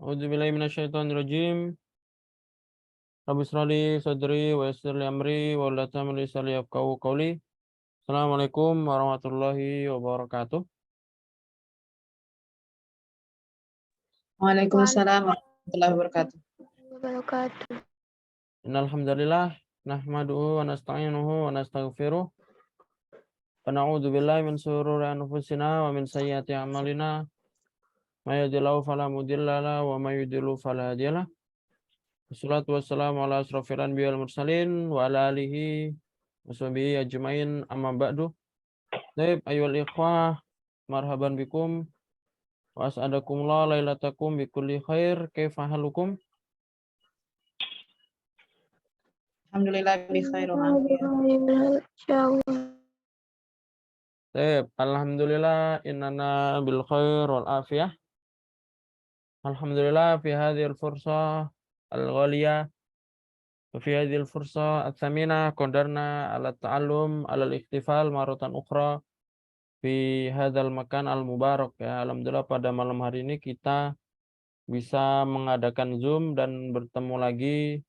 A'udzubillahi minasyaitonirrajim. Rabbi shrah li sadri wa yassir li amri wa hlul 'uqdatam min lisani yafqahu qawli. Assalamualaikum warahmatullahi wabarakatuh. Waalaikumsalam warahmatullahi wabarakatuh. Innal hamdalillah nahmaduhu wa nasta'inuhu wa nastaghfiruh. Wa na'udzu billahi min shururi anfusina wa min sayyiati a'malina. May yahdihillahu fala mudilla lahu wa may yudlil fala hadiya lahu. Wassalatu wassalamu ala asrofil anbiya'i wal mursalin wa ala alihi wa sahbihi ajmain, amma ba'du. Baik, ayyuhal ikhwah, marhaban bikum wa as'adakumullah lailatakum bikulli khair. Kaifa halukum? Alhamdulillah bi khair wa Baik, alhamdulillah innana bil khair wal afiyah. Alhamdulillah fi hadhil fursah al-ghaliyah wa fi hadhil fursah al-thaminah qadarna ala ta'allum ala al-ihtifal maratan ukhra fi hadzal makan al-mubarak ya. Alhamdulillah pada malam hari ini kita bisa mengadakan Zoom dan bertemu lagi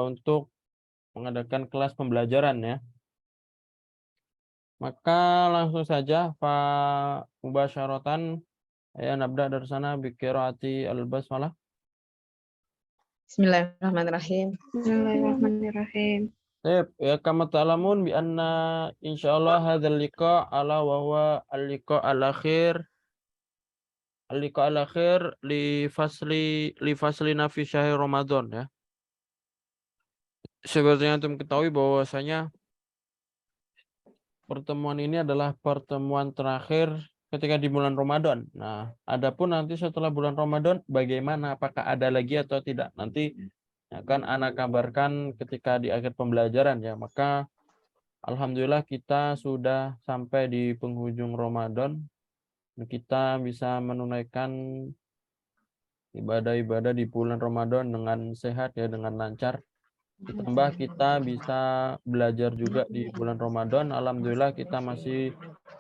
untuk mengadakan kelas pembelajaran ya. Maka langsung saja Pak Mubasyaratan ya, nabda dari sana bi qiraati al-basmalah. Bismillahirrahmanirrahim. Bismillahirrahmanirrahim. Baik, ya kama ta'lamun bi anna insyaallah hadzal liqa ala wa huwa al-liqa al-akhir li faslina fi syahr Ramadan ya. Seperti yang antum ketahui bahwasanya pertemuan ini adalah pertemuan terakhir ketika di bulan Ramadan. Nah, adapun nanti setelah bulan Ramadan bagaimana, apakah ada lagi atau tidak, nanti akan ana kabarkan ketika di akhir pembelajaran ya. Maka alhamdulillah kita sudah sampai di penghujung Ramadan. Kita bisa menunaikan ibadah-ibadah di bulan Ramadan dengan sehat ya, dengan lancar. Ditambah kita bisa belajar juga di bulan Ramadan. Alhamdulillah kita masih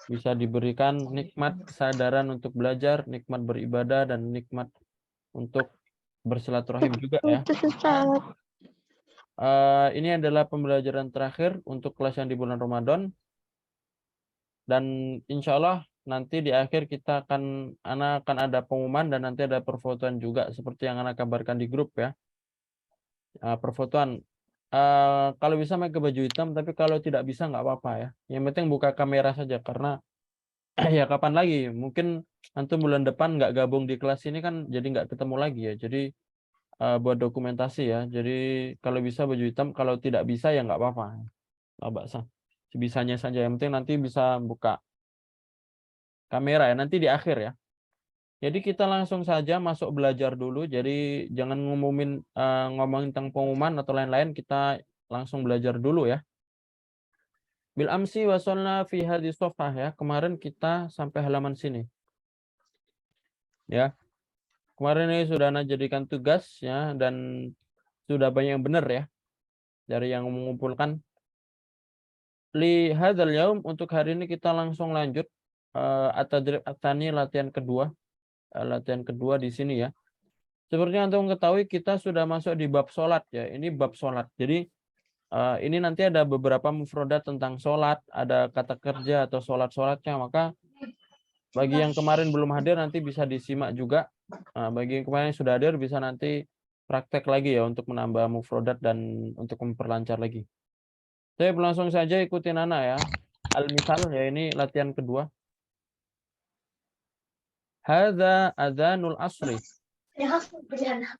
bisa diberikan nikmat kesadaran untuk belajar, nikmat beribadah, dan nikmat untuk bersilaturahim juga ya. Ini adalah pembelajaran terakhir untuk kelas yang di bulan Ramadan. Dan insya Allah nanti di akhir kita akan ada pengumuman dan nanti ada perfotoan juga seperti yang Ana kabarkan di grup ya. Perfotoan kalau bisa pakai baju hitam, tapi kalau tidak bisa nggak apa-apa ya. Yang penting buka kamera saja karena ya kapan lagi, mungkin antum bulan depan nggak gabung di kelas ini kan, jadi nggak ketemu lagi ya. Jadi buat dokumentasi ya. Jadi kalau bisa baju hitam, kalau tidak bisa ya nggak apa-apa, nggak baksa, sebisanya saja. Yang penting nanti bisa buka kamera ya nanti di akhir ya. Jadi kita langsung saja masuk belajar dulu. Jadi jangan ngomongin tentang pengumuman atau lain-lain, kita langsung belajar dulu ya. Bil amsi wasolna fi hadis sofah ya. Kemarin kita sampai halaman sini. Ya. Kemarin ini sudah Ana jadikan tugas ya, dan sudah banyak yang benar ya dari yang mengumpulkan. Li hadzal yaum, untuk hari ini kita langsung lanjut at-tadrib at-tsani, latihan kedua. Latihan kedua di sini ya. Seperti yang antum ketahui kita sudah masuk di bab sholat ya. Ini bab sholat. Jadi ini nanti ada beberapa mufrodat tentang sholat, ada kata kerja atau sholat-sholatnya. Maka bagi yang kemarin belum hadir nanti bisa disimak juga. Bagi yang kemarin yang sudah hadir bisa nanti praktek lagi ya untuk menambah mufrodat dan untuk memperlancar lagi. Saya langsung saja ikutin Ana ya. Al-misal ya, ini latihan kedua. Hadza adzanul asri.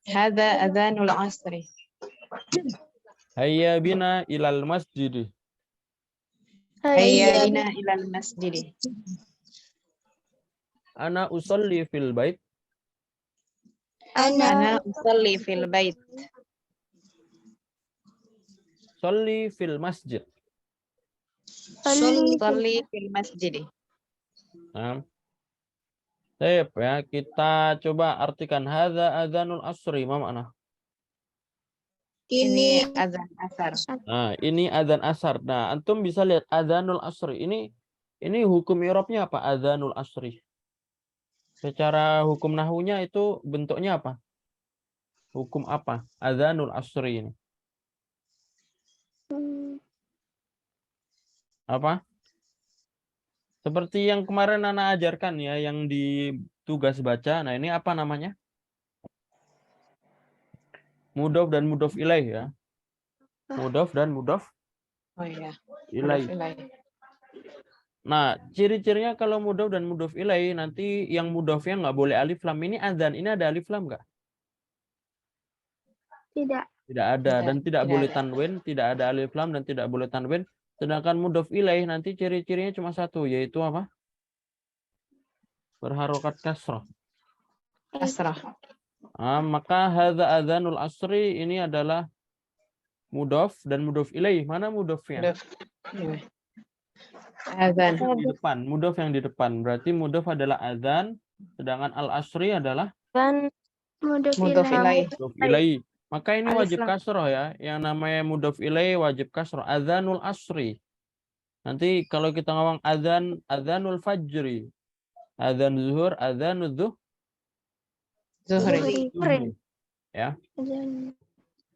Hadza adzanul asri. Hayya bina ilal masjid. Hayya bina ilal masjid. Ana usolli fil bait. Ana usolli fil bait. Sholli fil masjid. Usolli fil masjid. Nah. Baik ya, kita coba artikan hadza adzanul asri, ma makna? Ini azan asar. Nah, ini adzan asar. Nah, antum bisa lihat adzanul asri. Ini hukum i'rabnya apa? Adzanul asri. Secara hukum nahwunya itu bentuknya apa? Hukum apa? Adzanul asri ini. Apa? Seperti yang kemarin Nana ajarkan ya, yang di tugas baca. Nah, ini apa namanya? Mudhof dan mudhof ilaih ya. Mudhof dan mudhof Oh iya. ilaih. Nah, ciri-cirinya kalau mudhof dan mudhof ilaih, nanti yang mudhofnya nggak boleh alif lam. Ini adzan, ini ada alif lam nggak? Tidak. Tidak ada, dan tidak boleh ada. tanwin, tidak ada alif lam dan tidak boleh tanwin. Sedangkan mudhof ilaih nanti ciri-cirinya cuma satu, yaitu apa? Berharokat kasrah. Kasrah. Maka hadza adzanul asri ini adalah mudhof dan mudhof ilaih. Mana mudhofnya? Mudhof. Iya. Adzan. Di depan, mudhof yang di depan. Berarti mudhof adalah adzan, sedangkan al asri adalah Dan mudhof Mudhof ilaih. mudhof ilaih. Maka ini Alif wajib lam. kasroh ya. Yang namanya mudhof ilaih wajib kasroh. Adzanul asri. Nanti kalau kita ngomong adzanul fajri, adzan zuhur, adzanul Zuhri. zuhri. Ya. Adzan.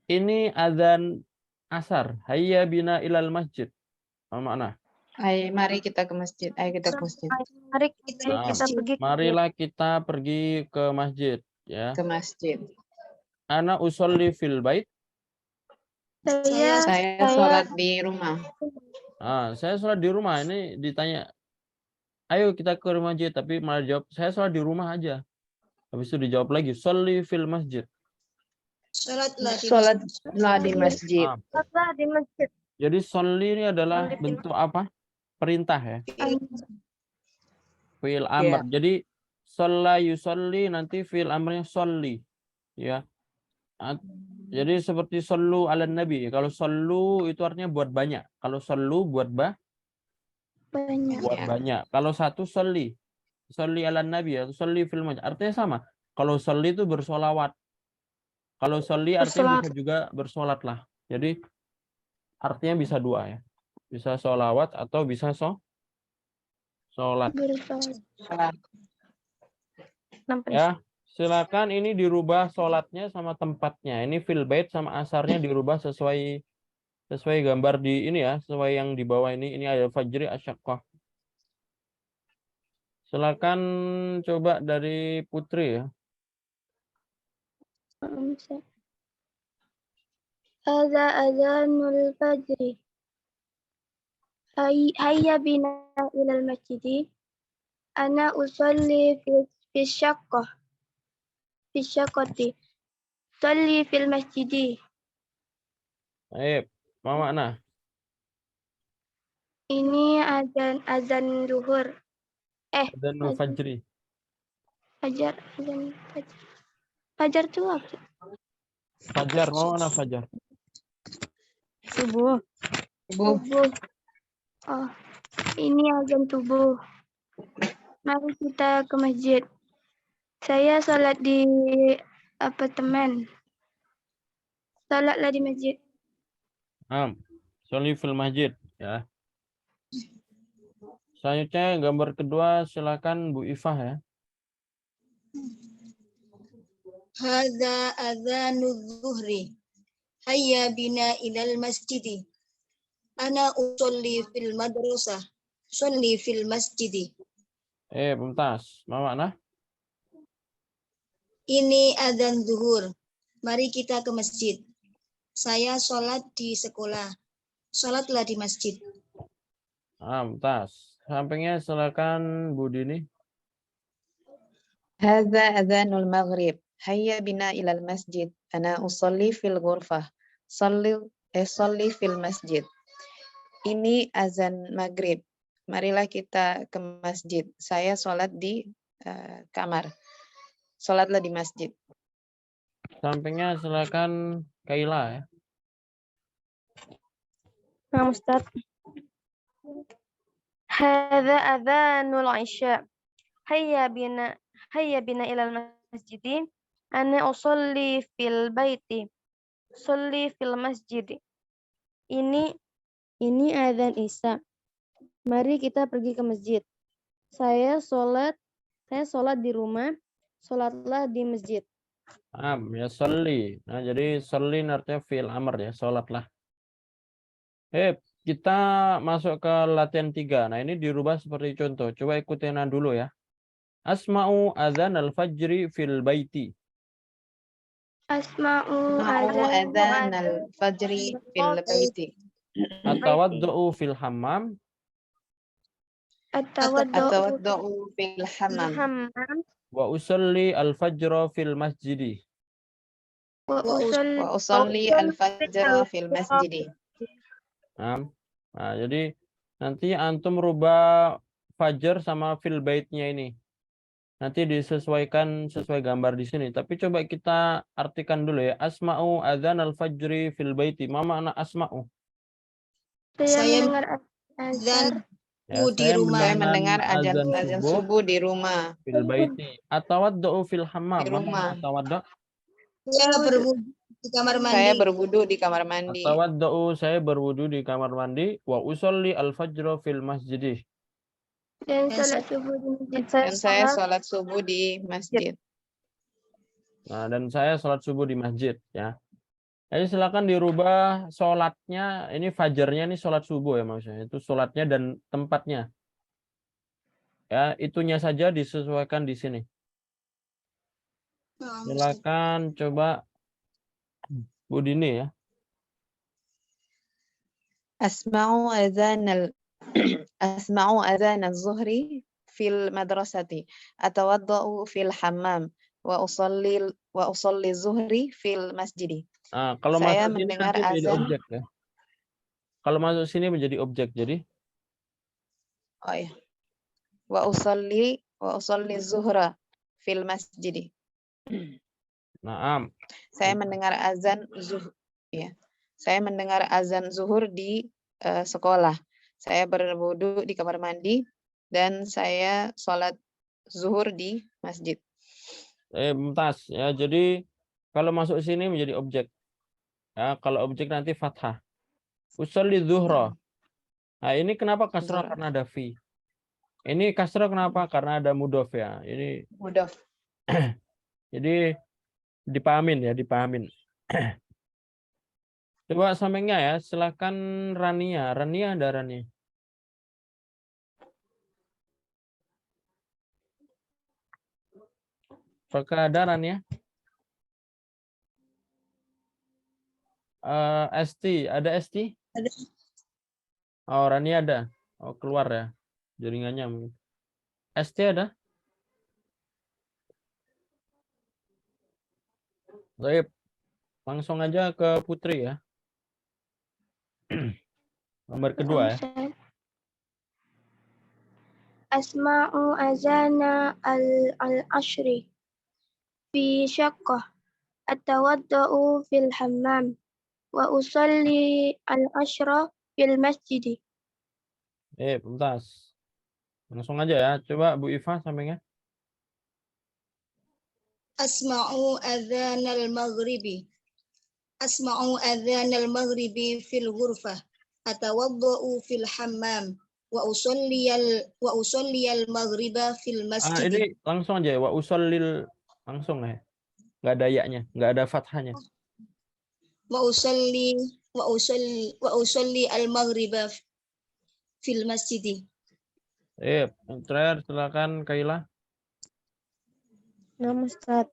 Ini adzan asar. Hayya bina ilal masjid. Apa makna? Ayo, mari kita ke masjid. Ayo kita ke masjid. Mari kita pergi Marilah kita pergi ke masjid. Ya. Ke masjid. Ana usolli fil bait. Saya sholat di rumah. Saya sholat di rumah. Ini ditanya, ayo kita ke masjid, tapi malah jawab, saya sholat di rumah aja. Habis itu dijawab lagi, sholli fil masjid. Sholatlah di masjid. Sholatlah di masjid. Jadi sholli ini adalah bentuk apa? Perintah ya. Fi'il amr. Jadi sholla yusolli, nanti fi'il amrnya sholli. Ya. Jadi seperti shollu ala nabi. Kalau shollu itu artinya buat banyak. Kalau shollu buat Banyak. buat banyak. Kalau satu sholli. Sholli ala nabi atau sholli fil masjid. Artinya sama. Kalau sholli itu bersolawat. Kalau sholli artinya bisa juga bersolat lah. Jadi artinya bisa dua ya. Bisa sholawat atau bisa sholat. Bersolat. Ya, silakan ini dirubah sholatnya sama tempatnya. Ini fil bait sama asarnya dirubah sesuai gambar di ini ya, sesuai yang di bawah ini. Ini ada fajri asyaqqah. Silakan coba dari Putri ya. Hadza adzanul fajri. Hayya bina ilal masjidi. Ana usolli fi syaqqah. Fi syaqqati. Usolli fil masjidi. Baik, apa makna? Ini azan zuhur. Adzanul fajri. Fajar. Azan fajar. Fajar itu apa? Fajar, apa makna fajar? Subuh. Oh, ini azan subuh. Mari kita ke masjid. Saya sholat di apartemen. Sholatlah di masjid. Sholli fil masjid ya. Selanjutnya gambar kedua silakan Bu Ifah ya. Hadza adzanu zuhri. Hayya bina ilal masjidi. Ana usolli fil madrasah. Sholli fil masjidi. Bentas. Apa makna? Ini adzan zuhur. Mari kita ke masjid. Saya sholat di sekolah. Sholatlah di masjid. Bentas. Sampingnya silakan Bu Dini. Hadza adzanul maghrib. Hayya bina ilal masjid. Ana usolli fil ghurfah. Sholli fil masjid. Ini azan maghrib. Marilah kita ke masjid. Saya sholat di kamar. Sholatlah di masjid. Sampingnya silakan Kaila ya. Nah, Ustaz. Hadza adzanul isya. Hayya bina ilal masjidi. Ana usolli fil baiti. Sholli fil masjid. Ini adzan isya. Mari kita pergi ke masjid. Saya sholat Saya sholat di rumah, sholatlah di masjid. Ya sholli. Nah, jadi sholli artinya fi'il amr ya, sholatlah. Kita masuk ke latihan 3. Nah, ini dirubah seperti contoh. Coba ikutin dulu ya. Asma'u adzan al-fajri fil baiti. Asma'u Ma'u adzan adzan al-fajri fil baiti. Atawaddu'u fil hammam. Atawadda'u Atawadda'u fil hammam. hammam Wa usalli al-fajra fil masjidi. wa Wa usalli al-fajra fil masjidi. Nah, jadi nanti antum rubah fajar sama fil baitnya ini. Nanti disesuaikan sesuai gambar di sini. Tapi coba kita artikan dulu ya. Asma'u adzan al-fajri fil baiti. Ma makna asma'u? Saya mendengar azan Ya, di rumah. Saya mendengar azan subuh subuh di rumah. fil baiti. Atawadda'u fil hammam. Di Ma rumah. makna atawadda'? Saya berwudu di kamar mandi. Saya berwudu di kamar mandi. Atawadda'u saya berwudu di kamar mandi. Wa usolli al-fajra fil masjidi. dan sholat subuh di masjid. Dan saya sholat subuh di masjid. Nah, dan saya sholat subuh di masjid ya. Jadi silakan dirubah sholatnya. Ini fajarnya ini sholat subuh ya maksudnya. Itu sholatnya dan tempatnya. Ya, itunya saja disesuaikan di sini. Silakan coba Bu Dini ya. Asma'u adzan az-zuhri fil madrasati. Atawadda'u fil hammam. Wa usalli zuhri fil masjidi. Nah, kalau Saya masuk sini mendengar nanti menjadi azan. objek ya. Kalau masuk sini menjadi objek jadi. Oh ya. Wa usalli zuhra fil masjidi. Naam. Saya mendengar azan ya. Saya mendengar azan zuhur di sekolah. Saya berwudu di kamar mandi dan saya sholat zuhur di masjid. Mumtaz ya. Jadi kalau masuk sini menjadi objek. Ya, kalau objek nanti fathah. Usolli zuhra. Nah, ini kenapa kasrah? Zuhra. Karena ada fi. Ini kasrah kenapa? Karena ada mudhof ya. Ini Mudhof. jadi dipahamin ya, dipahamin. Coba sampingnya ya, silakan Rania. Rania ada Rania. Apakah ada Rania? ST, ada ST? Ada. Oh, Rania ada. Oh, keluar ya. Jaringannya mungkin. ST ada? Baik. Langsung aja ke Putri ya. Nomor kedua ya. Asma'u azana al-ashri fi syaqqah. Atawadda'u fil hammam. Wa usalli al-ashra fil masjid. Bentar. Langsung aja ya. Coba Bu Iva sampingnya. Asma'u adzan al-maghribi. Asma'u adzan al-maghribi fil ghurfah. Atawadda'u fil hammam. Wa usalli al-maghriba fil masjid. Ini langsung aja ya. Wa usallil langsung ya. Nggak ada ya-nya, nggak ada fathahnya. Wa usalli al-maghriba fil masjid. Terakhir silakan Kaila. Nama Ustaz.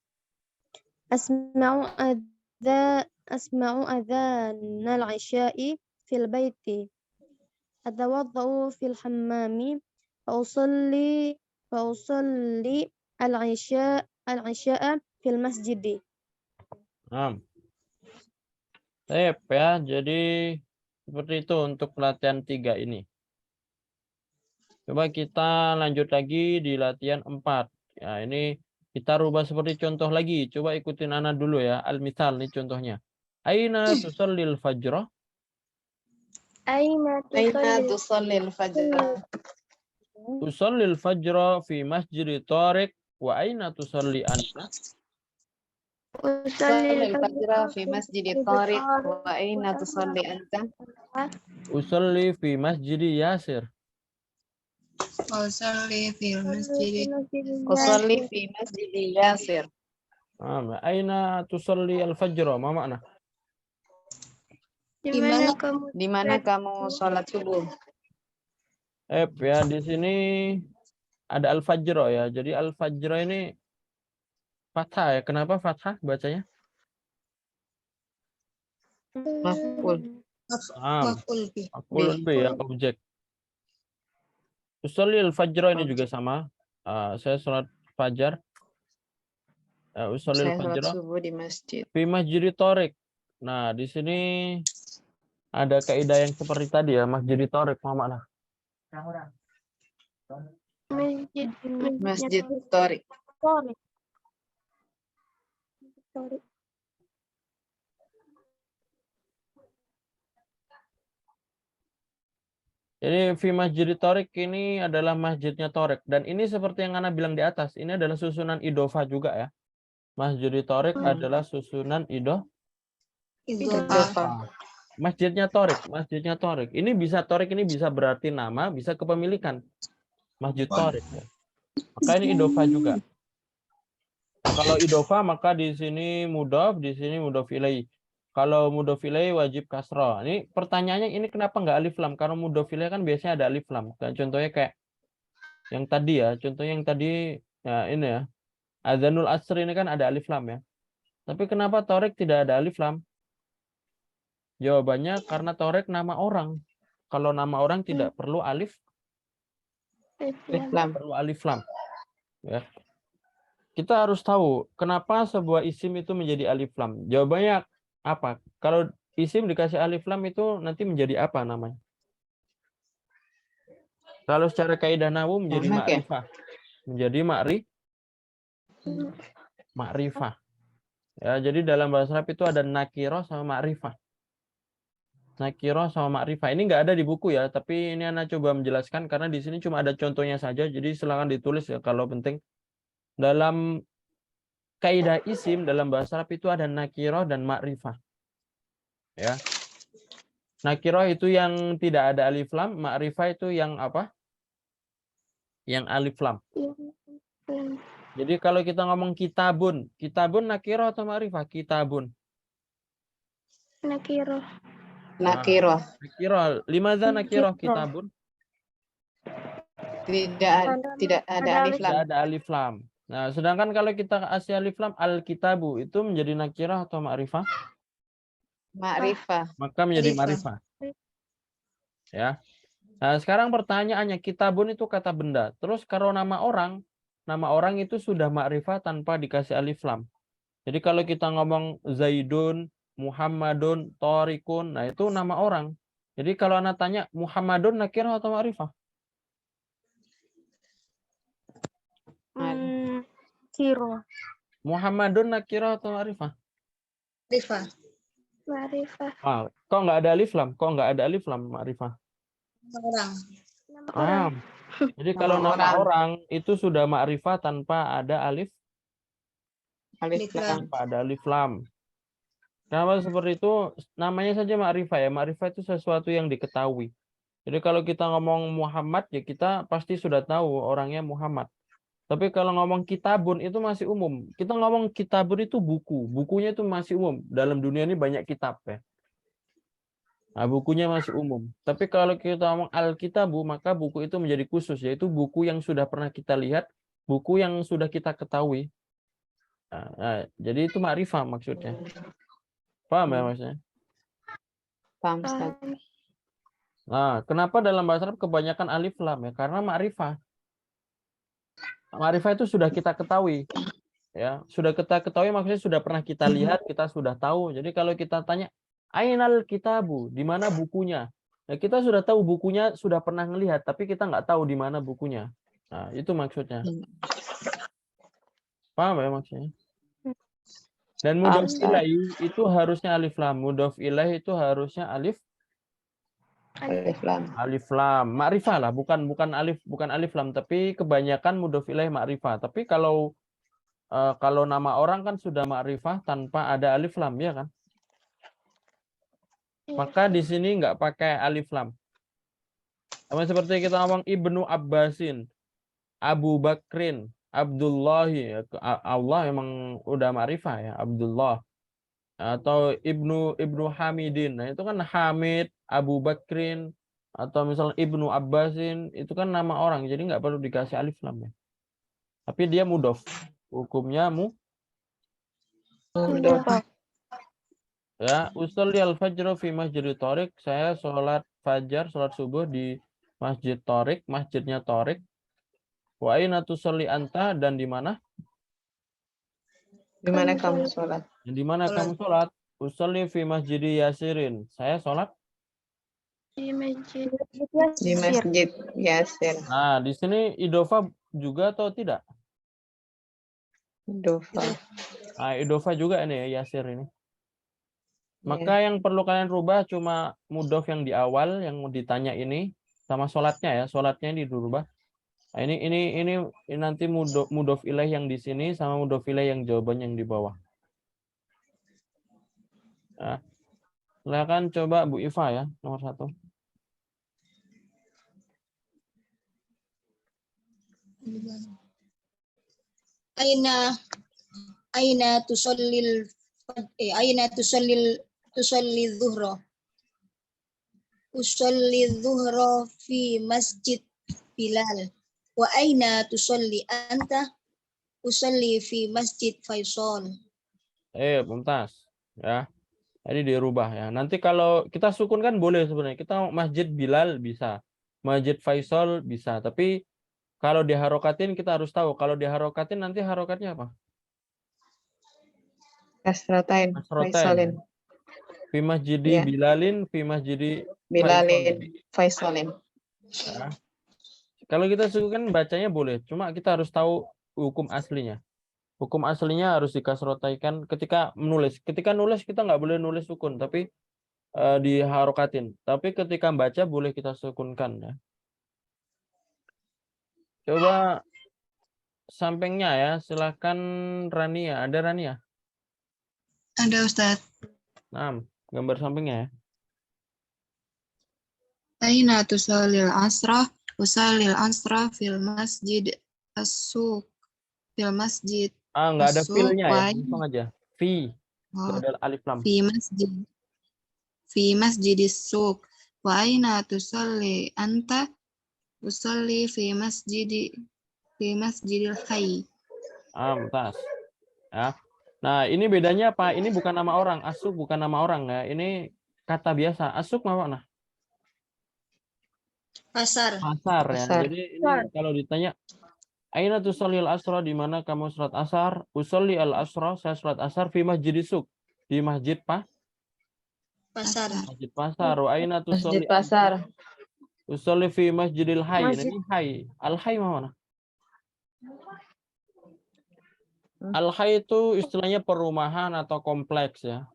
Asma'u adzan al-isya'i fil baiti. Atawadda'u fil hammami. Wa usalli al-isya'a fil masjid. Ya, jadi seperti itu untuk latihan 3 ini. Coba kita lanjut lagi di latihan 4. Ya, ini kita rubah seperti contoh lagi. Coba ikutin Ana dulu ya. Al-misal nih contohnya. Aina tusallil fajr? Aina tusallil fajr? Tusallil fajr fi masjid Tariq wa aina tusalli anta? Tusallil fajr fi masjid Tariq wa aina tusalli anta? Usalli fi masjid Yasir. Usolli fil masjid. Usolli fi masjidi Yasir. Aina tusalli al-fajr, ma makna? Di mana Di mana kamu sholat subuh? Ya di sini ada al-fajr ya. Jadi al-fajr ini fathah ya. Kenapa fathah bacanya? Maf'ul. maf'ul bih. Maf'ulun bih ya, objek. Usolli al-fajr ini juga sama. Saya sholat fajar. Usolli Saya sholat al-fajr subuh di masjid. fi masjidi Thoriq. Nah, di sini ada kaidah yang seperti tadi ya, Masjid Thoriq, ma makna? Masjid Thoriq. Jadi fi Masjid Thoriq ini adalah masjidnya Thoriq, dan ini seperti yang Ana bilang di atas, ini adalah susunan idofah juga ya. Masjid Thoriq adalah susunan Idhofah. masjidnya Thoriq, masjidnya Thoriq. Ini bisa Thoriq ini bisa berarti nama, bisa kepemilikan. Masjid Thoriq ya. Maka ini idofah juga. Nah, kalau idofah maka di sini mudhof, di sini mudhof ilaih. Kalau mudhof ilaih wajib kasroh. Ini pertanyaannya, ini kenapa nggak alif lam? Karena mudhof ilaih kan biasanya ada alif lam. Kayak contohnya kayak yang tadi ya. Contohnya yang tadi ya ini ya. Adzanul asr ini kan ada alif lam ya. Tapi kenapa Thoriq tidak ada alif lam? Jawabannya karena Thoriq nama orang. Kalau nama orang tidak perlu alif Lam. lam. Ya. Kita harus tahu kenapa sebuah isim itu menjadi alif lam. Jawabannya apa? Kalau isim dikasih alif lam itu nanti menjadi apa namanya? Kalau secara kaidah nahwu menjadi Jamak ya? ma'rifah. Menjadi ma'rifah. Ya, jadi dalam bahasa Arab itu ada nakirah sama ma'rifah. Nakirah sama ma'rifah. Ini nggak ada di buku ya, tapi ini Ana coba menjelaskan karena di sini cuma ada contohnya saja. Jadi silakan ditulis ya kalau penting. Dalam kaidah isim dalam bahasa Arab itu ada nakirah dan ma'rifah. Ya. Nakirah itu yang tidak ada alif lam, ma'rifah itu yang apa? Yang alif lam. Jadi kalau kita ngomong kitabun, kitabun nakirah atau ma'rifah? Kitabun. Nakirah. Nakirah. Nakirah. Limadza nakirah kitabun? Tidak ada alif lam. Tidak ada alif lam. Nah, sedangkan kalau kita kasih alif lam, al-kitabu itu menjadi nakirah atau ma'rifah? Ma'rifah. Maka menjadi Ma'rifah. ma'rifah. Ya. Nah, sekarang pertanyaannya, kitabun itu kata benda. Terus kalau nama orang itu sudah ma'rifah tanpa dikasih alif lam. Jadi kalau kita ngomong Zaidun, Muhammadun, Thoriqun, nah itu nama orang. Jadi kalau Anda tanya Muhammadun nakirah atau ma'rifah? Kiro. Muhammadun nakirah atau ma'rifah? Ma'rifah. Ma'rifah. Kok nggak ada alif lam? Kok nggak ada alif lam ma'rifah? Orang. Jadi kalau nama orang itu sudah ma'rifah tanpa ada alif Alif lam. tanpa ada alif lam. Kenapa seperti itu? Namanya saja ma'rifah ya. Ma'rifah itu sesuatu yang diketahui. Jadi kalau kita ngomong Muhammad ya kita pasti sudah tahu orangnya Muhammad. Tapi kalau ngomong kitabun itu masih umum. Kita ngomong kitabun itu buku. Bukunya itu masih umum. Dalam dunia ini banyak kitab ya. Nah, bukunya masih umum. Tapi kalau kita ngomong al-kitabu, maka buku itu menjadi khusus. Yaitu buku yang sudah pernah kita lihat. Buku yang sudah kita ketahui. Nah, jadi itu ma'rifah maksudnya. Paham ya maksudnya? Paham, Ustaz. Nah, kenapa dalam bahasa Arab kebanyakan alif lam ya? Karena ma'rifah. Ma'rifah itu sudah kita ketahui. Ya, sudah kita ketahui maksudnya sudah pernah kita lihat, kita sudah tahu. Jadi kalau kita tanya, ainal kitabu, di mana bukunya? Ya, kita sudah tahu bukunya, sudah pernah ngelihat, tapi kita nggak tahu di mana bukunya. Nah, itu maksudnya. Paham ya maksudnya? Dan mudhof ilaih itu harusnya alif lam. Mudhof ilaih itu harusnya alif lam. Alif lam. Ma'rifah lah, bukan alif lam, tapi kebanyakan mudhof ilaih ma'rifah. Tapi kalau nama orang kan sudah ma'rifah tanpa ada alif lam, ya kan? Maka di sini nggak pakai alif lam. Sama seperti kita ngomong Ibnu Abbasin, Abu Bakrin, Abdullahi. Allah emang udah ma'rifah ya, Abdullah. Atau Ibnu Hamidin. Nah, itu kan Hamid, Abu Bakrin, atau misalnya Ibnu Abbasin, itu kan nama orang. Jadi nggak perlu dikasih alif lam ya. Tapi dia mudhof. Hukumnya Mudhof. ya, usolli al-fajr fi masjid Thoriq. Saya sholat fajar, sholat subuh di Masjid Thoriq, masjidnya Thoriq. Wa aina tusolli anta, dan di mana? Di mana kamu sholat? Di mana kamu sholat? Usolli fi masjid Yasirin. Saya sholat. Di masjid Di Masjid Yasir. Nah, di sini idofa juga atau tidak? Dofa. Nah, idofa juga ini ya, Yasir ini. Ya. Maka yang perlu kalian rubah cuma mudhof yang di awal yang ditanya ini sama sholatnya ya, sholatnya ini dirubah. Nah, ini nanti mudhof ilaih yang di sini sama mudhof ilaih yang jawabannya yang di bawah. Nah, silakan coba Bu Iva ya, nomor 1. Aina tusallil tusalli dhuhra. Usalli dhuhra fi masjid Bilal. Wa aina tusalli anta? Usalli fi masjid Faisal. Mumtaz. Ya. Jadi dirubah ya. Nanti kalau kita sukun kan boleh sebenarnya. Kita Masjid Bilal bisa. Masjid Faisal bisa. Tapi kalau diharokatin kita harus tahu. Kalau diharokatin nanti harokatnya apa? Kasratain. Kasrotain. Faisalin. Fi masjidi Ya. Bilalin, fi masjidi Bilalin. Faisalin. ya. Kalau kita suku kan bacanya boleh, cuma kita harus tahu hukum aslinya. Hukum aslinya harus dikasrotaikan ketika menulis. Ketika nulis kita nggak boleh nulis sukun, tapi diharokatin. Tapi ketika baca boleh kita sukunkan ya. Coba sampingnya ya, silakan Rania. Ada Rania? Ada Ustaz. Nah, gambar sampingnya ya. Aina tusallil asra, usallil asra fil masjid as-suq. Fil masjid Nggak ada as-suq fil-nya ya, wa langsung aja. Fi, nggak ada alif lam. fi masjid as-suq. Wa aina tusalli anta? Usalli fi masjidil hayy. Mumtaz. Ya. Nah, ini bedanya apa? Ini bukan nama orang. Asuk bukan nama orang ya. Ini kata biasa. Asuk mana? Pasar. Pasar ya. Pasar. Jadi ini kalau ditanya, aina tusallil asra, di mana kamu sholat asar? Usolli al asra, saya sholat asar fi masjid suk, di masjid Pasar. masjid pasar. Wa aina Masjid tusolli Pasar. usolli fi masjidil hayy. Masjid. Ini hayy. Al hayy mana? Al hayy itu istilahnya perumahan atau kompleks ya.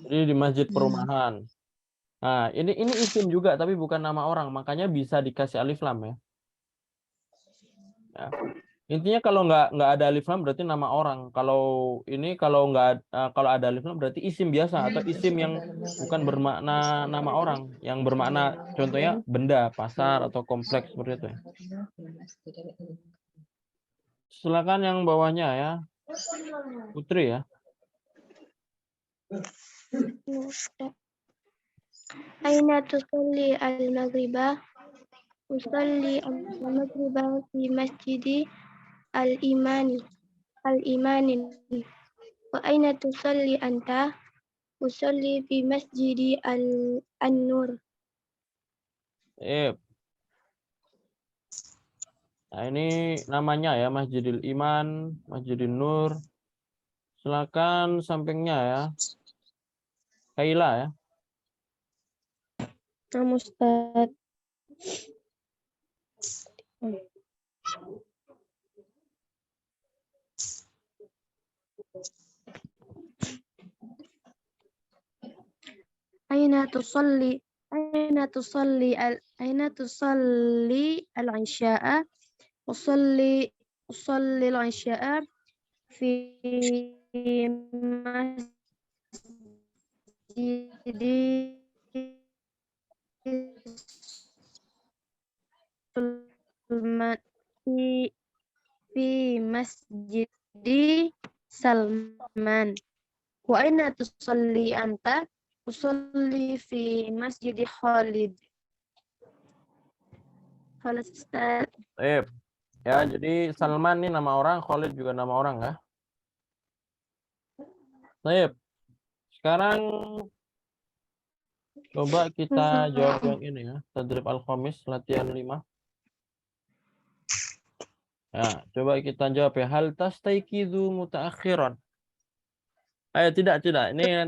Jadi di masjid perumahan. Nah, ini isim juga tapi bukan nama orang, makanya bisa dikasih alif lam ya. Ya. Intinya kalau nggak ada alif lam berarti nama orang. Kalau ini kalau ada alif lam berarti isim biasa atau isim yang bukan bermakna nama orang, yang bermakna contohnya benda, pasar atau kompleks seperti itu ya. Silakan yang bawahnya ya. Putri ya. Aina tusalli al-maghriba? Usalli al-maghriba fi masjidi al-imani. Wa aina tusalli anta? Usalli fi masjidi an-nur. Nah, ini namanya ya, Masjidil Iman, Masjidil Nur. Silakan sampingnya ya. Kaila ya. Nama Ustaz. Aina tusalli al-isya'a? Usalli al-isya'a fi masjidi Sulman fi masjidi Salman. Wa aina tusalli anta? Usalli fi masjidi Khalid. Halo Ustaz. Ya, jadi Salman ini nama orang, Khalid juga nama orang ya. Baik. Sekarang coba kita jawab yang ini ya. Tadrib al-Khamis latihan 5. Ya, coba kita jawab ya. Hal tastaiqidu mutaakhiran. Tidak. Ini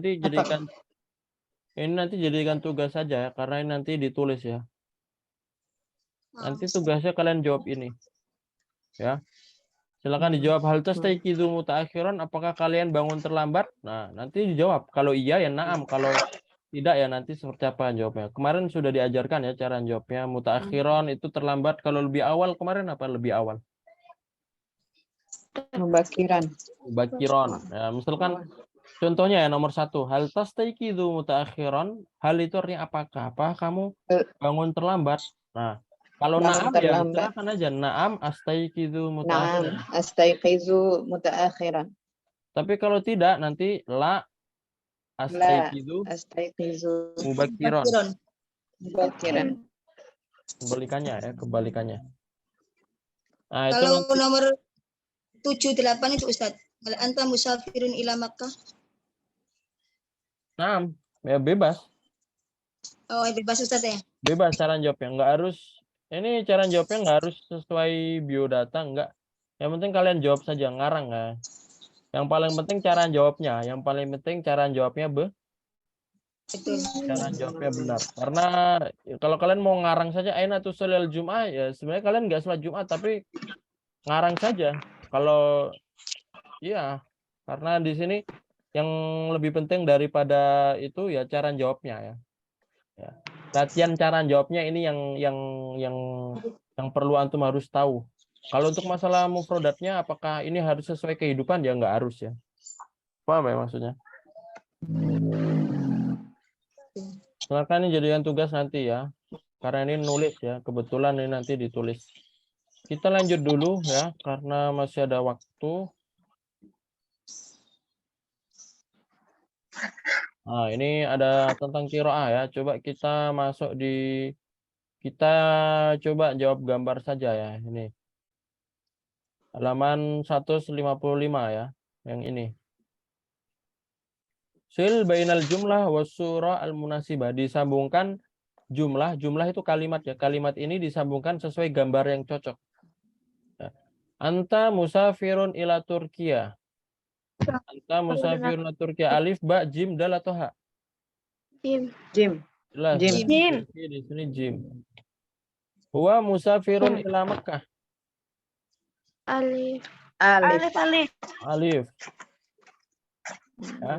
nanti jadikan tugas saja ya, karena ini nanti ditulis ya. Nanti tugasnya kalian jawab ini. Ya. Silakan dijawab hal tastaiqidu mutaakhiran, apakah kalian bangun terlambat? Nah, nanti dijawab. Kalau iya ya na'am, kalau tidak ya nanti seperti apa jawabnya. Kemarin sudah diajarkan ya cara jawabnya. Mutaakhiran itu terlambat, kalau lebih awal kemarin apa lebih awal? Mubakiran. Mubakiran. Ya, misalkan contohnya ya nomor 1, hal tastaiqidu mutaakhiran, hal itu artinya apakah? Apakah kamu bangun terlambat? Nah, kalau Bangun na'am ya terlambat. silakan aja na'am astaiqidu mutaakhiran. Naam, astaiqizu mutaakhiran. Tapi kalau tidak nanti la La astaiqidu astaiqizu mubakiran. mubakiran. Kebalikannya. Nah, itu Kalau nanti nomor 7, 8 itu Ustaz. Hal anta musafirun ila Makkah. na'am, ya bebas. Oh, bebas Ustaz ya. Bebas cara jawabnya, nggak harus ini cara jawabnya nggak harus sesuai biodata, nggak. Yang penting kalian jawab saja ngarang ya. Yang paling penting cara jawabnya Betul. cara jawabnya benar. Karena kalau kalian mau ngarang saja aina tusallil Jum'ah ya sebenarnya kalian nggak sholat Jumat tapi ngarang saja. Kalau iya, karena di sini yang lebih penting daripada itu ya cara jawabnya ya. Ya. Latihan cara jawabnya ini yang perlu antum harus tahu. Kalau untuk masalah mufrodatnya apakah ini harus sesuai kehidupan ya nggak harus ya. Paham ya maksudnya? Silakan ini jadikan tugas nanti ya. Karena ini nulis ya, kebetulan ini nanti ditulis. Kita lanjut dulu ya karena masih ada waktu. Nah, ini ada tentang qiraah ya. Coba kita kita coba jawab gambar saja ya ini. Halaman 155 ya, yang ini. Sil bainal jumlah wasura al-munasibah, disambungkan jumlah itu kalimat ya. Kalimat ini disambungkan sesuai gambar yang cocok. Ya. Anta musafirun ila Turkiya. Anta musafirun ila Turkiya. Alif, ba, jim, dal atau ha? Jim. Jelas. Jim. Ya. Di sini jim. Huwa musafirun ila Makkah. Alif. Alif. Ya.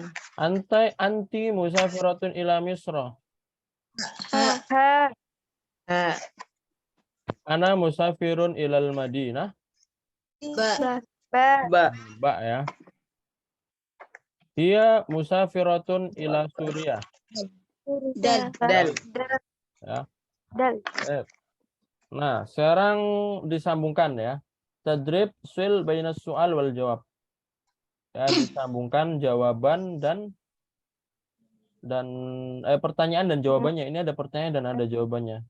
Anti musafiratun ila Misra. Ha. Ana musafirun ilal Madinah. Ba. Ba ya. Dia musafiratun ila Suriah. Dal. Ya. Dal. Nah, sekarang disambungkan ya. Tadrib sil bainas su'al wal jawab. Ya, disambungkan jawaban dan pertanyaan dan jawabannya. Ini ada pertanyaan dan ada jawabannya.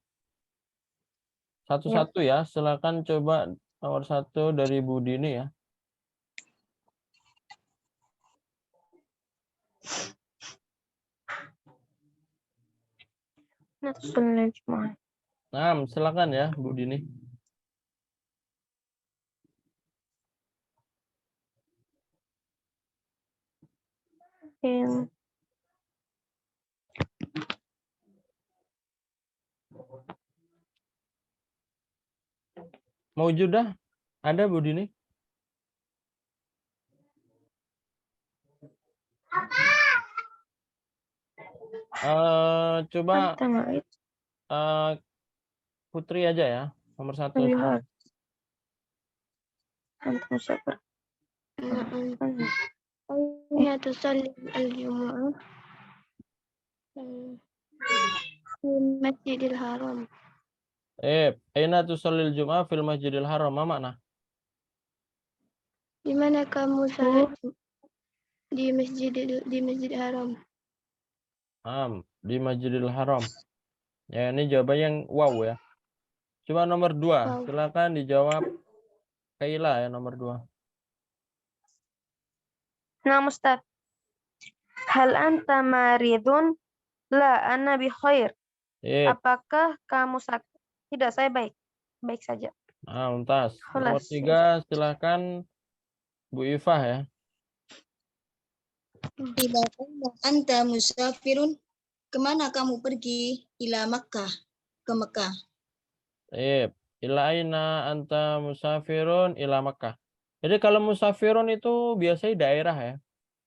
Satu-satu ya. Silakan coba nomor 1 dari Bu Dini ya. Nah, silakan ya Bu Dini. Maujudah? Ada Bu Dini? Coba Putri aja ya, nomor 1. Ya tusalli al-jumu'ah di Masjidil Haram. Aina tusallil Jum'ah fil Masjidil Haram. Ma makna? Di mana kamu salat di Masjid Haram? Di Masjidil Haram. Ya, ini jawaban yang wow ya. Coba nomor 2. Wow. Silakan dijawab Kaila ya nomor 2. Nah, Ustaz. Hal anta maridun? La, ana bi khair. Apakah kamu sakit? Tidak, saya baik. Baik saja. Mumtaz. Nomor Khalas. 3 silakan Bu Ifah ya. Ila aina anta musafirun? Kemana kamu pergi? Ila Makkah. Ke Mekah. Ila aina anta musafirun ila Makkah. Jadi kalau musafirun itu biasanya daerah ya.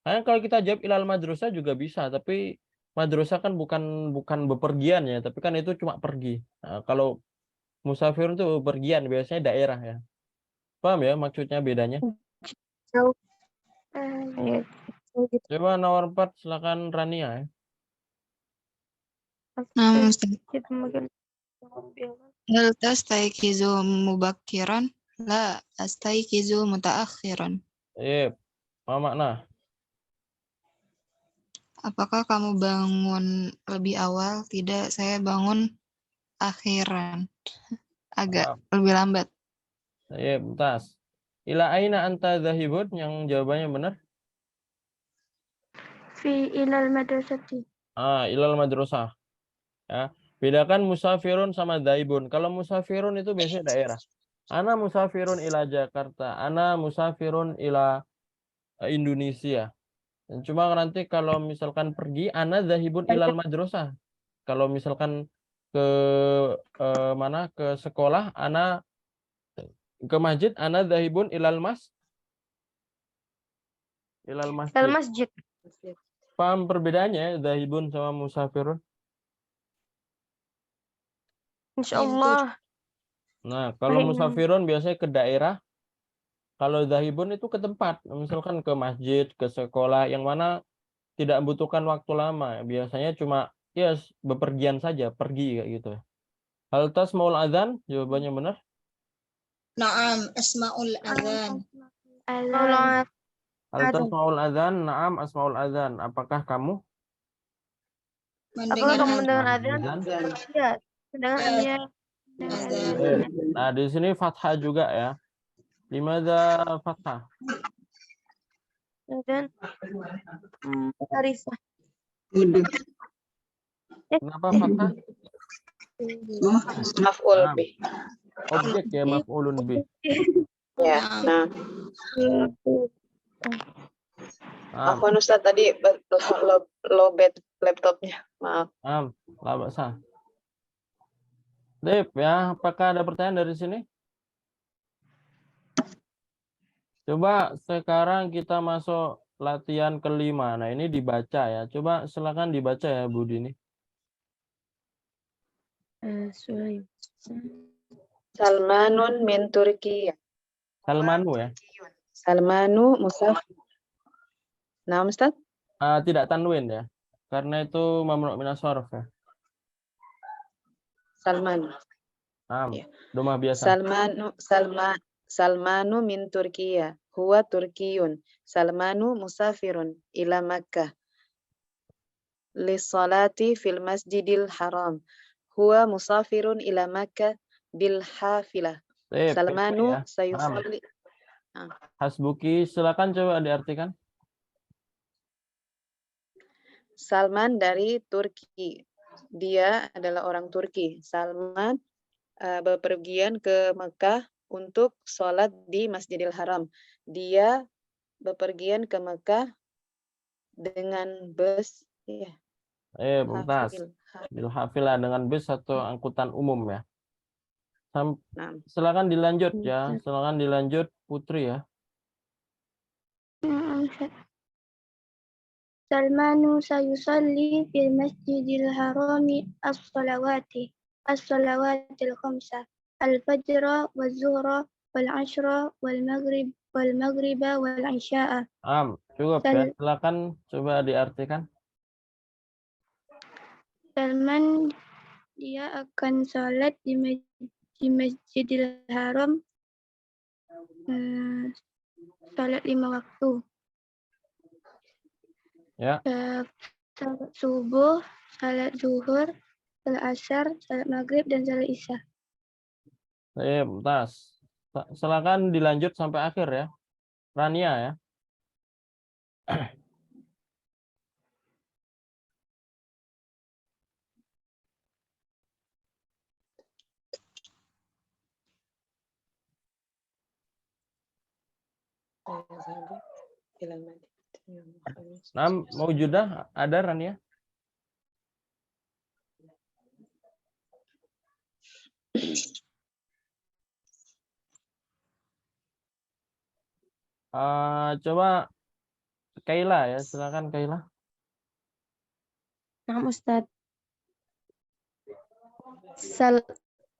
Karena kalau kita jawab ilal madrasah juga bisa, tapi madrasah kan bukan bepergian ya, tapi kan itu cuma pergi. Nah, kalau musafirun itu bepergian, biasanya daerah ya. Paham ya maksudnya bedanya? Jauh. Coba nomor 4 silakan Rania ya. Nah, Ustaz. Hal tastayqizu mubakkiran? La, astayqizu mutaakhiran. Apa makna? Apakah kamu bangun lebih awal? Tidak, saya bangun akhiran. Agak lebih lambat. Bentas. Ila aina anta zahibun yang jawabannya benar? Fi ilal madrasati. Ilal madrasah. Ya. Bedakan musafirun sama daibun. Kalau musafirun itu biasanya daerah. Ana musafirun ila Jakarta. Ana musafirun ila Indonesia. Dan cuma nanti kalau misalkan pergi, ana zahibun ilal madrasah. Kalau misalkan ke mana ke sekolah, ana ke masjid, ana zahibun ilal Ilal masjid. masjid. Paham perbedaannya zahibun sama musafirun? Insyaallah. Nah, kalau Baik. musafirun biasanya ke daerah. Kalau zahibun itu ke tempat, misalkan ke masjid, ke sekolah, yang mana tidak membutuhkan waktu lama. Biasanya cuma ya bepergian saja, pergi kayak gitu. Hal tasmaul adzan? Jawabannya benar. Naam, asmaul adzan. Azan. Hal tasmaul adzan? Naam asmaul adzan. Apakah kamu Apakah kamu mendengar azan? azan? Ya, mendengar azan. Nah, di sini fathah juga ya. Limadza fathah? Dan Arifah. Kenapa fathah? Maf'ul Nah, bih. objek ya, maf'ulun bih. Ya. Nah, Nah, afwan Ustaz tadi lowbat laptopnya. Maaf. lah bahasa. Dep ya, apakah ada pertanyaan dari sini? Coba sekarang kita masuk latihan kelima. Nah, ini dibaca ya. Coba silakan dibaca ya, Bu Dini. Salmanun min Turkiya. Salmanu ya. Salmanu musafir. Nah, Ustaz? Tidak tanwin ya. Karena itu mamnu' minas sharf ya. Salman. Ya. Domah biasa. Salmanu min Turkiya. Huwa Turkiyun. Salmanu musafirun ila Makkah. Lissalati fil Masjidil Haram. Huwa musafirun ila Makkah bil hafilah. Salmanu ya. sayusalli. Hasbuki, silakan coba diartikan. Salman dari Turki. Dia adalah orang Turki. Salman bepergian ke Mekah untuk sholat di Masjidil Haram. Dia bepergian ke Mekah dengan bus. Ya. Bentar. Bil hafilah dengan bus atau angkutan umum ya. Silakan dilanjut ya. Silakan dilanjut Putri ya. Salmanu sayusalli fil Masjidil Harami as-salawatil khamsah al-fajra wal-zuhra wal-ashra wal-maghriba wal-isya'a. Cukup ya. Silakan coba diartikan. Salman Dia akan sholat di Masjidil Haram, sholat 5 waktu. Ya. Sholat subuh, sholat zuhur, sholat asar, sholat maghrib, dan sholat isya. Tas. Silakan dilanjut sampai akhir ya. Rania ya. Nah, mau judah ada Rania? Coba Kaila ya, silakan Kaila. Nah, Ustadz.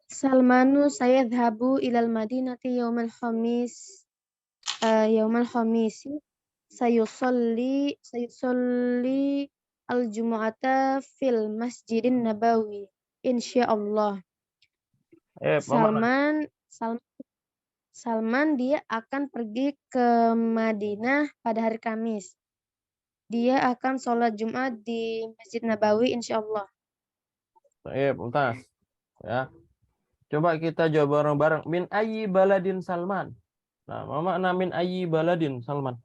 Salmanu sayadhabu ilal madinati yaumal khamis. Yaumal khamisi sayusolli al-jumu'ata fil masjidin nabawi. Insyaallah. Salman dia akan pergi ke Madinah pada hari Kamis. Dia akan sholat Jumat di Masjid Nabawi insyaallah. Mumtaz. Ya. Coba kita jawab bareng-bareng. Min ayyi baladin Salman. Nah, apa makna min ayyi baladin Salman?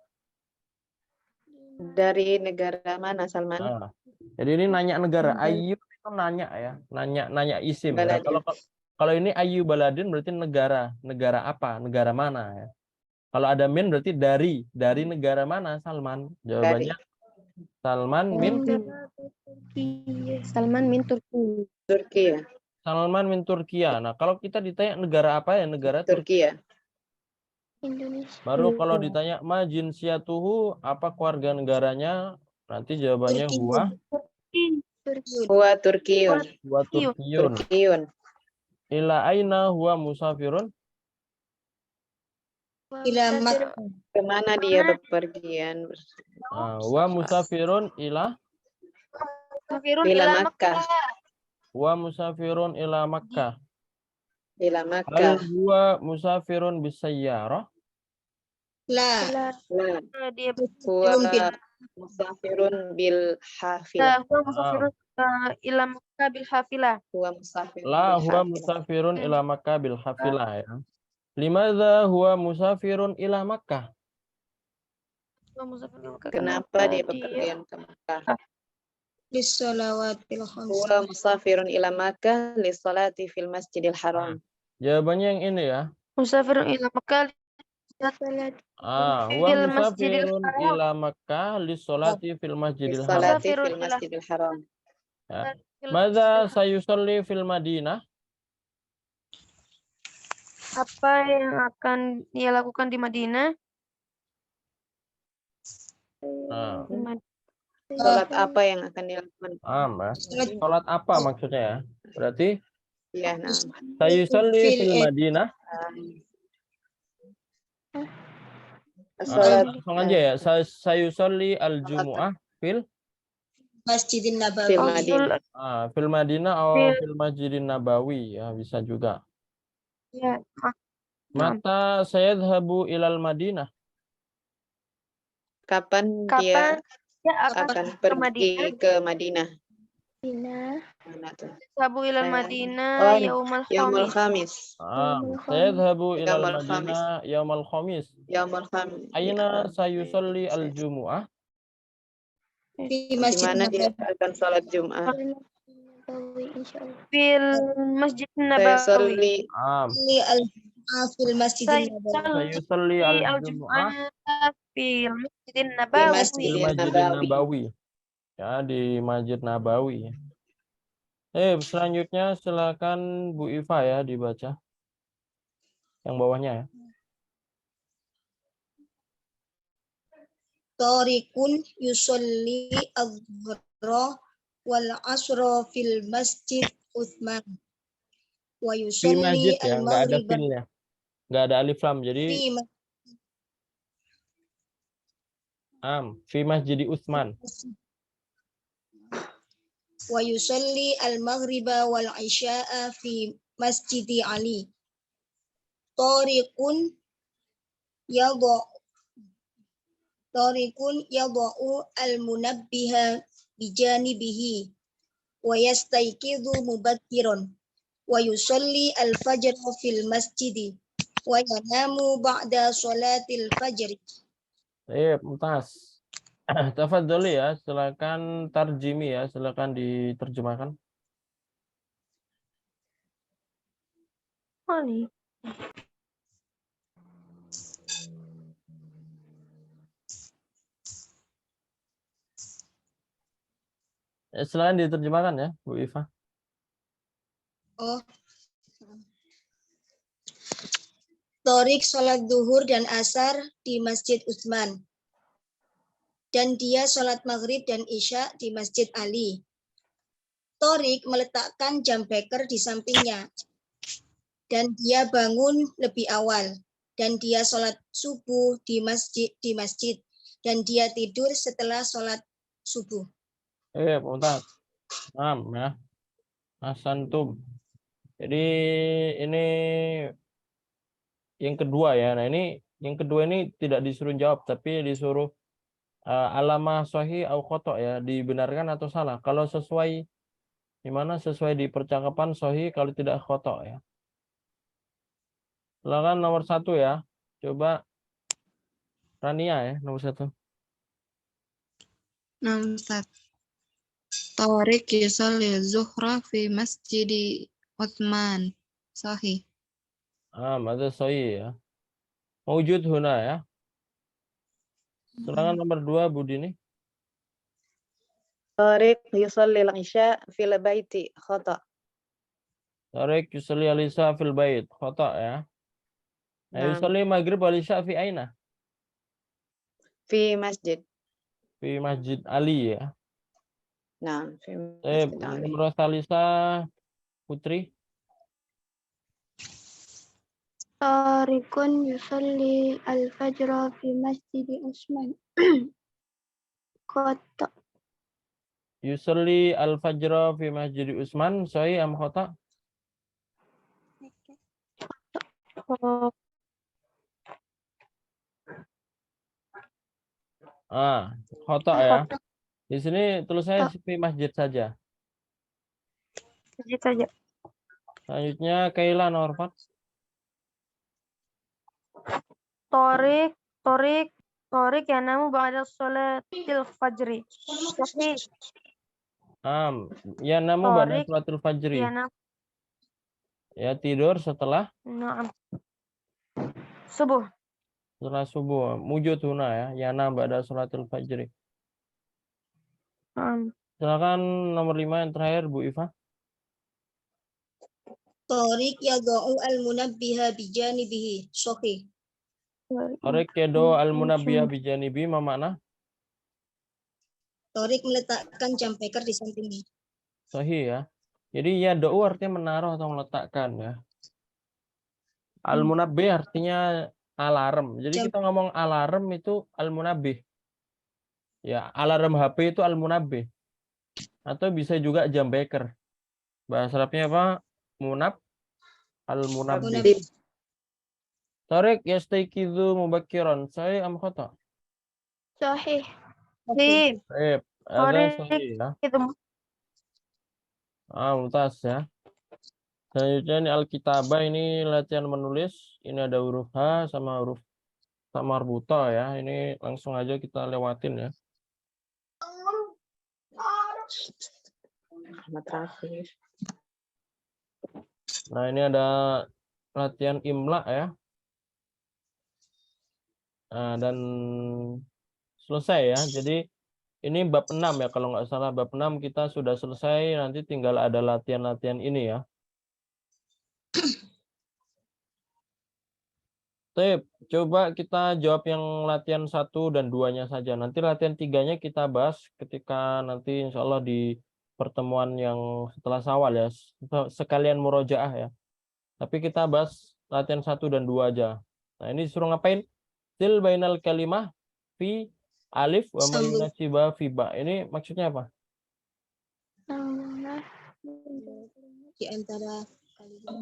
Dari negara mana Salman? Nah, jadi ini nanya negara. Ayyu itu nanya ya, nanya isim. Ya. Kalau ini ayyu baladin berarti negara apa? Negara mana ya? Kalau ada min berarti dari negara mana Salman? Jawabannya Salman min Turki. Turki ya. Salman min Turkiya. Nah, kalau kita ditanya negara apa ya? Negara Turki ya. Indonesia. Baru kalau ditanya ma jinsiyatuhu, apa keluarga negaranya? Nanti jawabannya huwa Turkiyun. Huwa Turkiyun. Ila aina huwa musafirun? Ila Makkah. Kemana dia bepergian? Huwa musafirun ila Makkah. Huwa musafirun ila Makkah. Ila Hal Makkah. huwa musafirun bisayyarah? La. Dia Huwa musafirun bil hafilah. huwa musafirun ila Makkah bil hafilah. Huwa musafirun La bil huwa hafilah. musafirun ila Makkah bil hafilah ya. Limadza huwa musafirun ila Makkah? Kenapa dia bepergian ke Makkah? Lissalawatil khams. Huwa musafirun ila Makkah lissalati fil Masjidil Haram. Jawabannya yang ini ya. Musafirun ila Makkah Huwa musafirun ila Makkah lissolati fil Masjidil Haram. Lissalati fil Masjidil Haram. Ya. Madza sayusalli fil Madinah? Apa yang akan dia lakukan di Madinah? Salat apa yang akan dilakukan? Salat apa maksudnya ya? Berarti Iya, nah. sayusalli fil Madinah. Langsung aja ya. Sayusalli al-jumu'ah fil Masjidin Nabawi. Fil Madinah atau fil Masjidin Nabawi ya, bisa juga. Ya. Mata sayadhabu ilal Madinah? Kapan dia akan pergi ke Madinah? Sabu ilal Madinah yaumul khamis. Sayadhabu ilal Madinah yaumal khamis. Yaumul khamis. Aina sayusalli al-jumu'ah? Di mana dia akan salat Jumat? Fil Masjid Nabawi. Fil Masjidin Nabawi. Sayusalli al-jumu'ah fil Masjidin Nabawi. Ya, di Masjid Nabawi. Selanjutnya silakan Bu Iva ya dibaca. Yang bawahnya ya. Tariqun yusolli adh-dhuhra wal asra fil Masjid Utsman. Wa Fi masjid yusolli ya, nggak ada filnya. Nggak ada alif lam, jadi fi Masjid Utsman. wa yusalli al-maghriba wal isya'a fi masjidi Ali. Tariqun yada'u al-munabbiha bijanibihi wa yastayqidhu mubakkiran wa yusalli al-fajr fil masjidi wa yanamu ba'da sholatil fajr. Mumtaz. Tafadholi ya, silakan tarjimi ya, silakan diterjemahkan. Oli. Silakan diterjemahkan ya, Bu Iva. Oh. Torik sholat duhur dan asar di Masjid Utsman. Dan dia sholat maghrib dan isya di Masjid Ali. Torik meletakkan jam beker di sampingnya. Dan dia bangun lebih awal. Dan dia sholat subuh di masjid. Dan dia tidur setelah sholat subuh. Mumtaz. Paham ya. Asantum. Jadi ini yang kedua ya. Nah ini yang kedua ini tidak disuruh jawab, tapi disuruh alamah sahih au khoto ya, dibenarkan atau salah. Kalau sesuai gimana, sesuai di percakapan sahih, kalau tidak khoto ya. Silakan nomor 1 ya. Coba Rania ya, nomor 1. Nomor 1. Tariq yusalli zuhra fi masjidi Utsman. Sahih. Ada sahih ya. Mawjud huna ya. Silakan nomor 2 Bu Dini. Tariq yusalli al-isya fil baiti khata. Tariq yusalli al-isya fil bait. Khata ya. Nah, yusalli maghrib wal isya fi aina? Fi masjid. Fi Masjid Ali ya. Nah, fi masjid Ali. Nomor Salisa Putri. Tariqun yusalli al-fajra fi Masjid Utsman. Kota. Yusalli al-fajra fi Masjid Utsman. Sahih am khata? Khata ya. Di sini tulisannya fi masjid saja. Masjid saja. Selanjutnya Kaila nomor 4. Torik yanamu ba'da sholatil fajri. Sahih. Ya namu ba'da Torik sholatil fajri. yanam. Ya tidur setelah Subuh. Setelah subuh. Mujud huna ya. Yanam ba'da sholatil fajri. Silakan nomor 5 yang terakhir Bu Iva. Torik yada'u al-munabbiha bijanibihi. Sahih. Torik yado al-munabbiya bijanibi, ma makna? Torik meletakkan jam beker di sampingnya. Sahih ya. Jadi yado artinya menaruh atau meletakkan ya. Al-munabbi artinya alarm. Jadi kita ngomong alarm itu al-munabbi. Ya, alarm HP itu al-munabbi. Atau bisa juga jam beker. Bahasa Arabnya apa? Al-munabbi. Torik yastayqidhu mubakkiran. Sahih am khata? Sahih. Ada sahih ya. Mumtaz ya. Selanjutnya ini Alkitabah, ini latihan menulis. Ini ada huruf H sama huruf marbuta ya. Ini langsung aja kita lewatin ya. Nah, ini ada latihan imla ya. Nah, dan selesai ya. Jadi ini bab 6 ya, kalau nggak salah bab 6 kita sudah selesai. Nanti tinggal ada latihan-latihan ini ya. Coba kita jawab yang latihan 1 dan 2-nya saja. Nanti latihan 3-nya kita bahas ketika nanti insya Allah di pertemuan yang setelah Syawal ya. Sekalian murojaah ya. Tapi kita bahas latihan 1 dan 2 aja. Nah, ini disuruh ngapain? Til bainal kalimah fi alif wa mayunasiba fi ba. Ini maksudnya apa? Di antara kalimat.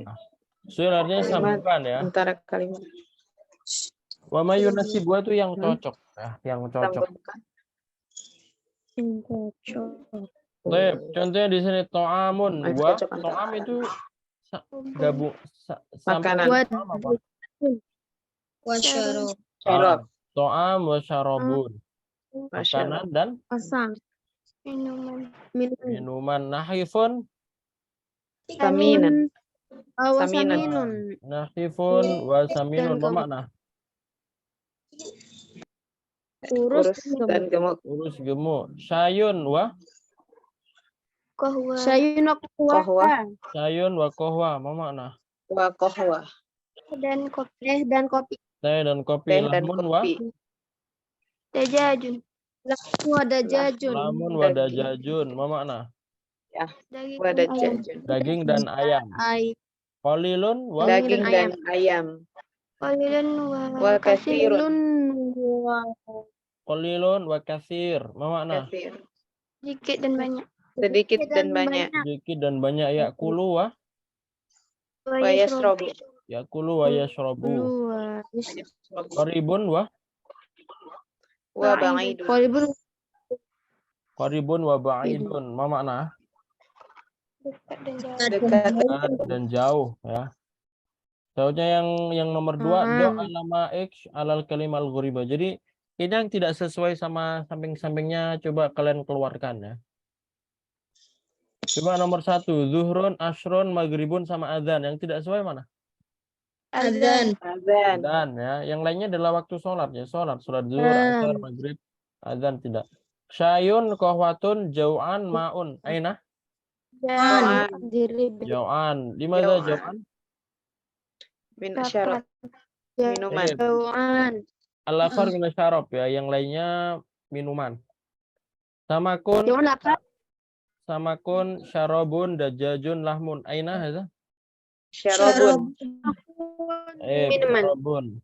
Nah, sul artinya sambungan ya. Antara kalimat. Wa ma yunasibu itu yang cocok ya, yang cocok. Sambungkan. Baik, contohnya di sini to'amun Itu wa cocok antara to'am itu gabung makanan. apa? Wasyaro. Syarab. To'am wa syarabun. Makanan dan Minuman. minuman. Nahifun, Saminan. Saminun. nahifun wa saminun. Apa makna? Urus dan gemuk. Urus gemuk. Syayun wa Sayun Kohwa. syayun wa kohwa. Apa makna? Wa kohwa. dan kopi. Teh dan kopi. Teh dan Lamun wa kopi. Dajajun. lamun wa dajajun. Apa makna? Wa dajajun. Daging dan ayam. Qalilun wa Daging dan ayam. Wa katsirun. qalilun wa katsir. Apa makna? Katsir. Sedikit dan banyak. Sedikit dan banyak. Sedikit dan banyak. Yakulu wa Wa yasrobu. yakulu wa yashrabu. Qaribun wa Wa ba'idun. qaribun wa ba'idun. Apa makna? Dekat. Dekat dan jauh ya. Contohnya yang nomor 2 do alama x alal kalimal ghuriba. Jadi ini yang tidak sesuai sama samping-sampingnya coba kalian keluarkan ya. Coba nomor 1 zuhrun, ashrun, maghribun sama adzan. Yang tidak sesuai mana? Adzan. Azan. Adzan ya. Yang lainnya adalah waktu sholat ya. Sholat zuhur, asar, maghrib, adzan tidak. Syayun, kohwatun, jau'an, ma'un. Aina? Jau'an. Di mana jau'an? Min syarab. Minuman. Al-akhar min syarab ya. Yang lainnya minuman. Samakun, syarabun, dajajun, lahmun. Aina hadza? Syarabun. Syarabun.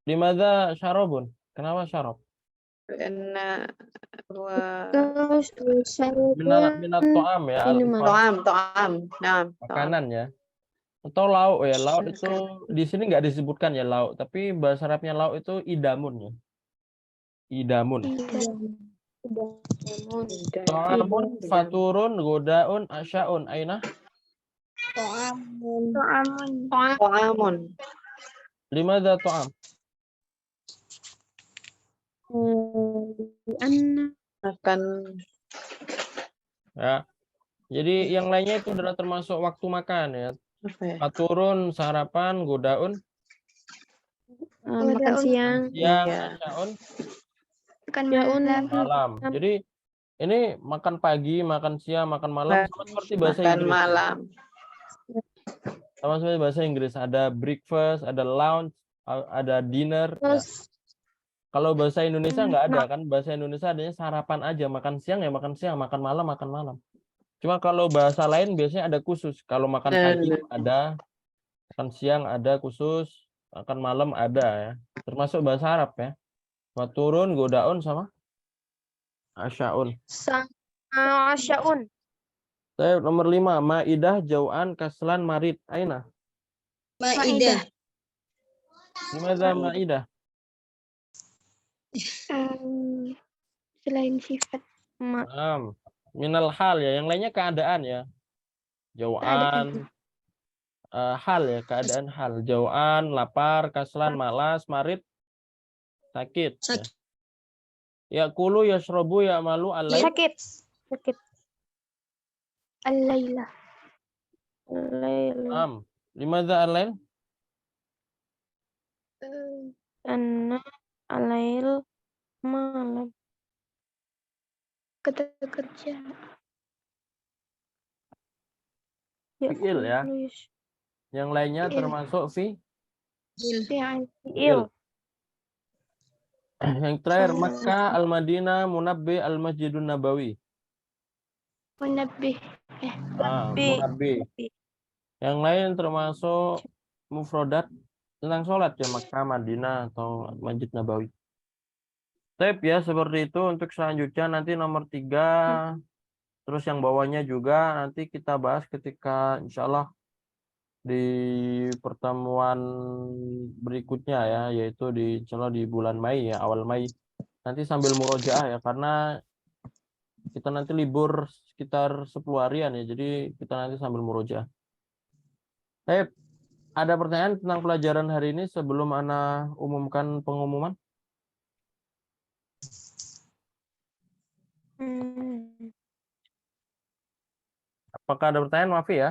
Limadza syarabun? Kenapa syarab? Karena wa Minat to'am ya. To'am. Nah, Makanan ya. Atau lauk ya. Lauk itu di sini nggak disebutkan ya lauk. Tapi bahasa Arabnya lauk itu idamun ya. Idamun. To'amun, faturun, godaun, asyaun. Aina? To'amun. Limadza to'am? Makan. Ya. Jadi yang lainnya itu adalah termasuk waktu makan ya. Apa ya? Faturun, sarapan, godaun, Makan siang. Iya. asyaun, Makan malam. Jadi ini makan pagi, makan siang, makan malam sama seperti bahasa Makan Inggris. malam. Sama seperti bahasa Inggris, ada breakfast, ada lunch, ada dinner. Ya. Kalau bahasa Indonesia nggak ada kan? Bahasa Indonesia adanya sarapan aja, makan siang ya makan siang, makan malam makan malam. Cuma kalau bahasa lain biasanya ada khusus. Kalau makan pagi ada, makan siang ada khusus, makan malam ada ya. Termasuk bahasa Arab ya. Faturun, godaun sama asyaun. Asyaun. Saya nomor 5, maidah, jau'an, kaslan, marid. Aina? Maidah. Gimana maidah? Selain sifat Minal hal ya, yang lainnya keadaan ya. Jau'an, hal ya, keadaan hal. Jau'an, lapar, kaslan, malas, marid, sakit. Ya kulu, ya syrobu, ya malu, alaih. sakit. Al-laila. Limadza alail? Karena alail malam. Kerja. Fi'il ya. Yang lainnya termasuk Fi'il. Yang terakhir Makkah, Al-Madinah, Munabbi, Al-Masjidun Nabawi. Munabbih. Munabbi. Yang lain termasuk mufrodat tentang sholat ya, Makkah, Madinah atau Masjid Nabawi. Step ya seperti itu. Untuk selanjutnya nanti nomor 3 Terus yang bawahnya juga nanti kita bahas ketika insya Allah di pertemuan berikutnya ya, yaitu insya Allah di bulan Mei ya, awal Mei. Nanti sambil murojaah ya, karena kita nanti libur sekitar 10 harian ya, jadi kita nanti sambil murojaah. Ada pertanyaan tentang pelajaran hari ini sebelum Ana umumkan pengumuman? Apakah ada pertanyaan? Maaf ya.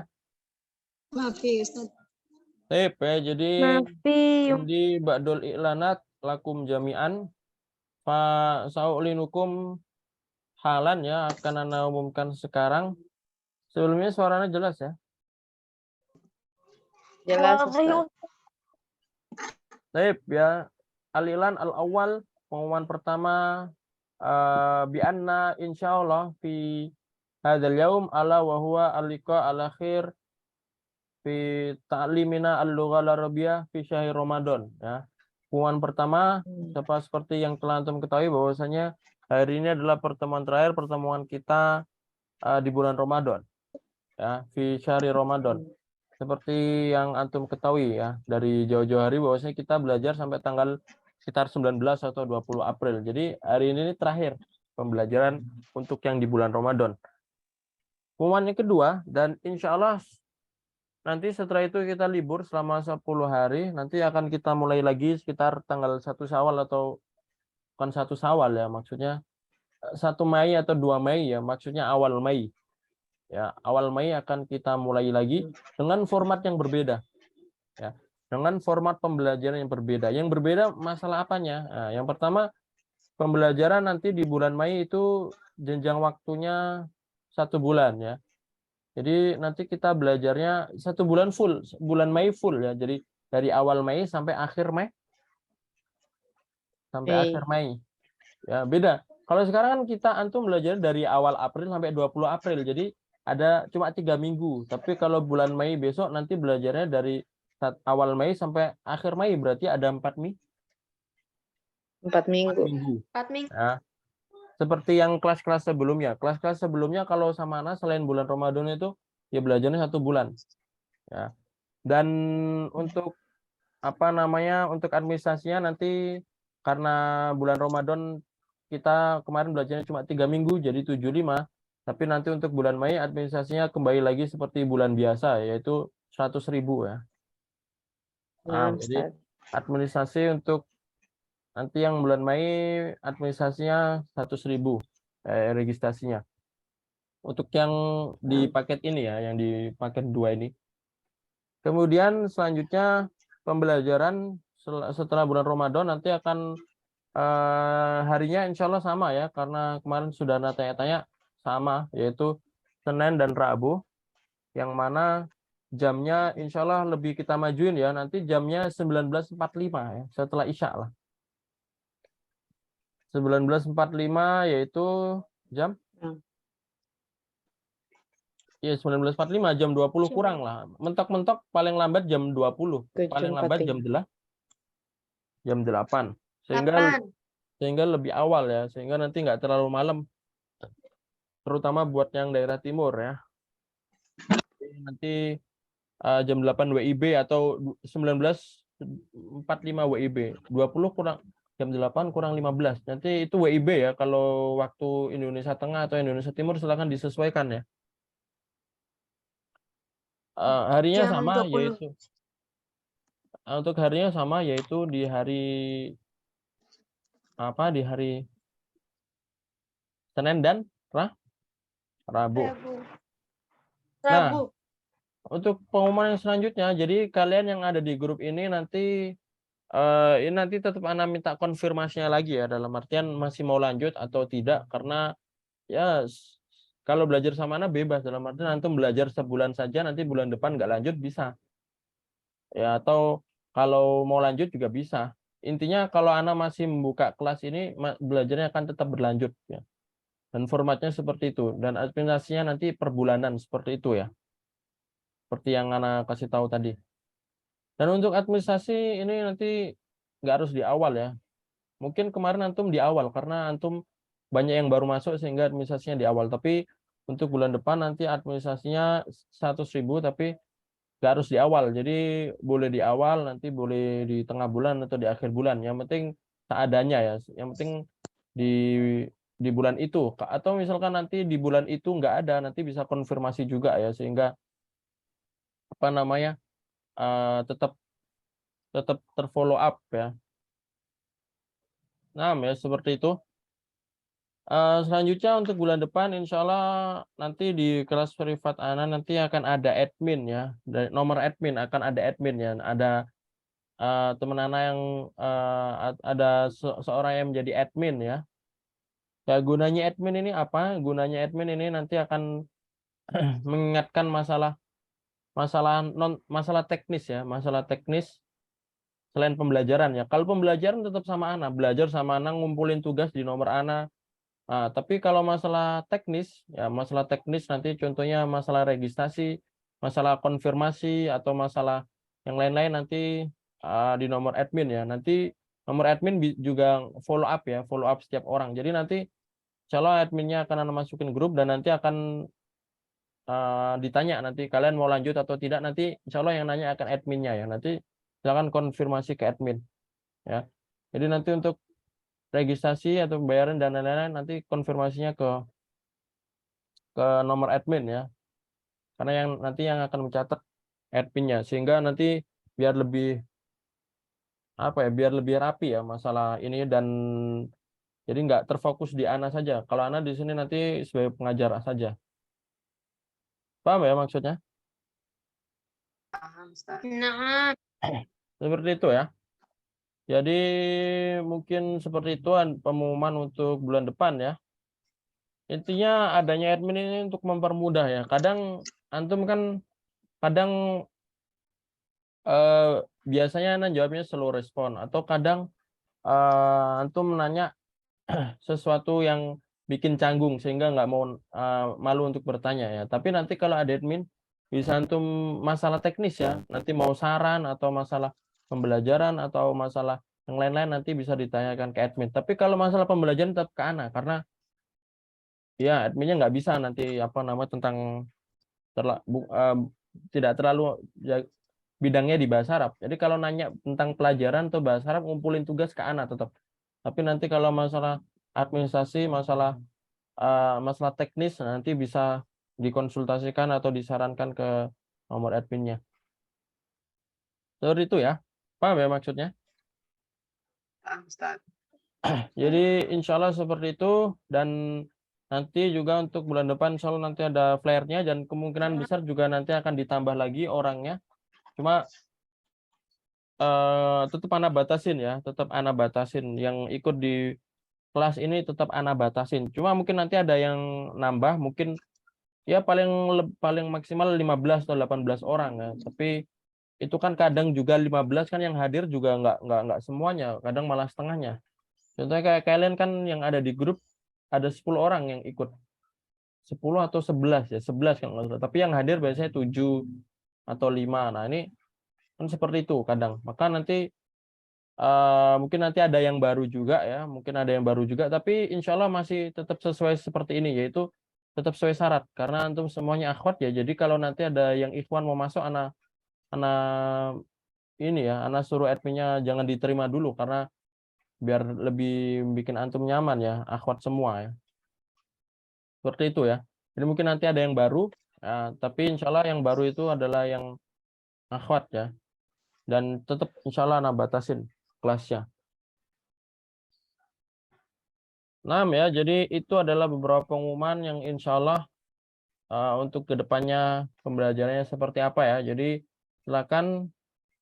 Maaf ya Ustaz. Sip ya, jadi di ba'dul i'lanat lakum jami'an fa saulinukum halan ya, akan Ana umumkan sekarang. Sebelumnya suaranya jelas ya? Jelas, Ustaz. Sip ya. Al-i'lan al-awwal, pengumuman pertama, bi anna insyaallah fi hadzal yaum ala wa huwa al-liqa al-akhir fi ta'limina al-lughah al-arabiyyah fi syahr Ramadan ya. Pengumuman pertama seperti yang telah antum ketahui bahwasanya hari ini adalah pertemuan terakhir pertemuan kita di bulan Ramadan ya, fi syahr Ramadan. Seperti yang antum ketahui ya, dari jauh-jauh hari bahwasanya kita belajar sampai tanggal sekitar 19 atau 20 April. Jadi hari ini terakhir pembelajaran untuk yang di bulan Ramadan. Pengumuman yang kedua, dan insya Allah nanti setelah itu kita libur selama 10 hari, nanti akan kita mulai lagi sekitar tanggal 1 Syawal atau bukan 1 Syawal ya, maksudnya 1 Mei atau 2 Mei ya, maksudnya awal Mei. Ya, awal Mei akan kita mulai lagi dengan format yang berbeda. Ya, dengan format pembelajaran yang berbeda. Yang berbeda masalah apanya? Nah, yang pertama, pembelajaran nanti di bulan Mei itu jenjang waktunya 1 bulan ya. Jadi nanti kita belajarnya 1 bulan full, bulan Mei full ya. Jadi dari awal Mei sampai akhir Mei. Sampai akhir Mei. Ya, beda. Kalau sekarang kan kita antum belajar dari awal April sampai 20 April. Jadi ada cuma 3 minggu. Tapi kalau bulan Mei besok nanti belajarnya dari awal Mei sampai akhir Mei, berarti ada 4 minggu. 4 minggu. 4 minggu. Ya. Seperti yang kelas-kelas sebelumnya. Kelas-kelas sebelumnya kalau sama Ana selain bulan Ramadan itu ya belajarnya 1 bulan. Ya. Dan untuk untuk administrasinya nanti karena bulan Ramadan kita kemarin belajarnya cuma 3 minggu jadi 75. Tapi nanti untuk bulan Mei administrasinya kembali lagi seperti bulan biasa, yaitu 100.000 ya. Nah, jadi administrasi untuk nanti yang bulan Mei administrasinya 100.000 registrasinya. Untuk yang di paket ini ya, yang di paket 2 ini. Kemudian selanjutnya pembelajaran setelah bulan Ramadan nanti akan harinya insya Allah sama ya, karena kemarin sudah ada tanya-tanya sama, yaitu Senin dan Rabu, yang mana jamnya insya Allah lebih kita majuin ya, nanti jamnya 19.45 ya, setelah Isya lah. 19.45 yaitu jam? Ya 19.45, jam 20 kurang lah. Mentok-mentok paling lambat jam 20, paling lambat jam 8. Sehingga lebih awal ya, sehingga nanti nggak terlalu malam. Terutama buat yang daerah timur ya. Nanti jam 8 WIB atau 19.45 WIB. 20 kurang jam 8 kurang 15. Nanti itu WIB ya, kalau waktu Indonesia Tengah atau Indonesia Timur silakan disesuaikan ya. Harinya Jam sama 20. yaitu untuk harinya sama yaitu di hari di hari Senin dan Rabu. Nah, untuk pengumuman yang selanjutnya, jadi kalian yang ada di grup ini nanti ini nanti tetap Ana minta konfirmasinya lagi ya, dalam artian masih mau lanjut atau tidak, karena ya kalau belajar sama Ana bebas, dalam artian antum belajar sebulan saja, nanti bulan depan nggak lanjut bisa. Ya, atau kalau mau lanjut juga bisa. Intinya kalau Ana masih membuka kelas ini, belajarnya akan tetap berlanjut ya. Dan formatnya seperti itu, dan administrasinya nanti per bulanan seperti itu ya. Seperti yang Ana kasih tahu tadi. Dan untuk administrasi ini nanti nggak harus di awal ya. Mungkin kemarin antum di awal karena antum banyak yang baru masuk sehingga administrasinya di awal. Tapi untuk bulan depan nanti administrasinya 100.000 tapi nggak harus di awal. Jadi boleh di awal, nanti boleh di tengah bulan atau di akhir bulan. Yang penting seadanya ya. Yang penting di bulan itu. Atau misalkan nanti di bulan itu nggak ada, nanti bisa konfirmasi juga ya, sehingga apa namanya tetap terfollow up ya. Nah, ya seperti itu. Selanjutnya untuk bulan depan insya Allah nanti di kelas privat Ana nanti akan ada admin ya, dari nomor admin akan ada admin ya, ada teman Ana yang ada seorang yang menjadi admin ya. Ya gunanya admin ini apa? Gunanya admin ini nanti akan mengingatkan masalah teknis ya, masalah teknis selain pembelajaran ya. Kalau pembelajaran tetap sama Ana, belajar sama Ana, ngumpulin tugas di nomor Ana. Tapi kalau masalah teknis, ya masalah teknis nanti contohnya masalah registrasi, masalah konfirmasi, atau masalah yang lain-lain nanti di nomor admin ya. Nanti nomor admin juga follow up ya, follow up setiap orang. Jadi nanti insya Allah adminnya akan Anda masukin grup dan nanti akan ditanya nanti kalian mau lanjut atau tidak, nanti insya Allah yang nanya akan adminnya ya. Nanti silakan konfirmasi ke admin ya. Jadi nanti untuk registrasi atau pembayaran dan lain-lain nanti konfirmasinya ke nomor admin ya, karena yang nanti yang akan mencatat adminnya, sehingga nanti biar lebih biar lebih rapi ya masalah ini, dan jadi nggak terfokus di Ana saja. Kalau Ana di sini nanti sebagai pengajar saja. Paham ya maksudnya? Paham, Ustaz. Nah, Seperti itu ya. Jadi mungkin seperti itu pengumuman untuk bulan depan ya. Intinya adanya admin ini untuk mempermudah ya. Kadang antum kan biasanya Anda jawabnya slow respon, atau kadang antum menanya sesuatu yang bikin canggung sehingga nggak mau malu untuk bertanya ya. Tapi nanti kalau ada admin bisa antum masalah teknis ya, nanti mau saran atau masalah pembelajaran atau masalah yang lain-lain nanti bisa ditanyakan ke admin. Tapi kalau masalah pembelajaran tetap ke Ana, karena ya adminnya nggak bisa nanti tentang tidak terlalu bidangnya di bahasa Arab. Jadi kalau nanya tentang pelajaran atau bahasa Arab, ngumpulin tugas ke Ana tetap. Tapi nanti kalau masalah administrasi, masalah teknis nanti bisa dikonsultasikan atau disarankan ke nomor adminnya. Seperti itu ya. Paham ya maksudnya? Paham, Ustaz. Jadi insya Allah seperti itu, dan nanti juga untuk bulan depan insya Allah nanti ada flare-nya, dan kemungkinan besar juga nanti akan ditambah lagi orangnya. Cuma tetap Ana batasin ya, tetap Ana batasin yang ikut di kelas ini, tetap Ana batasin. Cuma mungkin nanti ada yang nambah, mungkin ya paling maksimal 15 atau 18 orang ya. Tapi itu kan kadang juga 15 kan yang hadir juga nggak semuanya, kadang malah setengahnya. Contohnya kayak kalian kan yang ada di grup ada 10 orang yang ikut. 10 atau 11 ya, 11 kan nggak salah. Tapi yang hadir biasanya 7 atau 5. Nah, ini kan seperti itu kadang. Maka nanti mungkin nanti ada yang baru juga ya, mungkin ada yang baru juga, tapi insya Allah masih tetap sesuai seperti ini, yaitu tetap sesuai syarat karena antum semuanya akhwat ya. Jadi kalau nanti ada yang ikhwan mau masuk, ana suruh adminnya jangan diterima dulu, karena biar lebih bikin antum nyaman ya, akhwat semua ya. Seperti itu ya. Jadi mungkin nanti ada yang baru, tapi insya Allah yang baru itu adalah yang akhwat ya. Dan tetap insya Allah ana batasin kelasnya. Nah ya, jadi itu adalah beberapa pengumuman yang insya Allah untuk kedepannya pembelajarannya seperti apa ya. Jadi silakan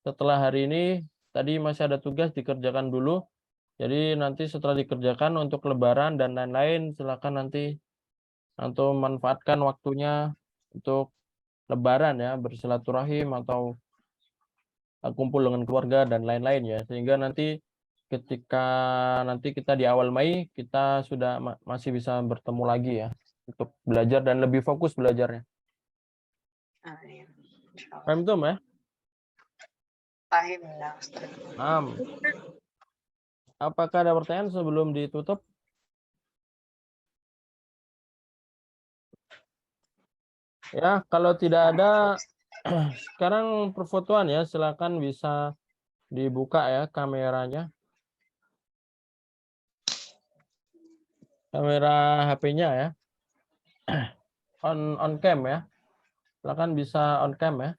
setelah hari ini, tadi masih ada tugas dikerjakan dulu. Jadi nanti setelah dikerjakan untuk lebaran dan lain-lain, silakan nanti untuk manfaatkan waktunya untuk lebaran ya, bersilaturahim atau kumpul dengan keluarga dan lain-lain ya. Sehingga nanti ketika nanti kita di awal Mei, kita sudah masih bisa bertemu lagi ya untuk belajar dan lebih fokus belajarnya. Amin. Paham tuh ya? Paham ya, Ustaz. Apakah ada pertanyaan sebelum ditutup? Ya, kalau tidak ada sekarang perfotoan ya, silakan bisa dibuka ya kameranya. Kamera HP-nya ya. On cam ya. Silakan bisa on cam ya.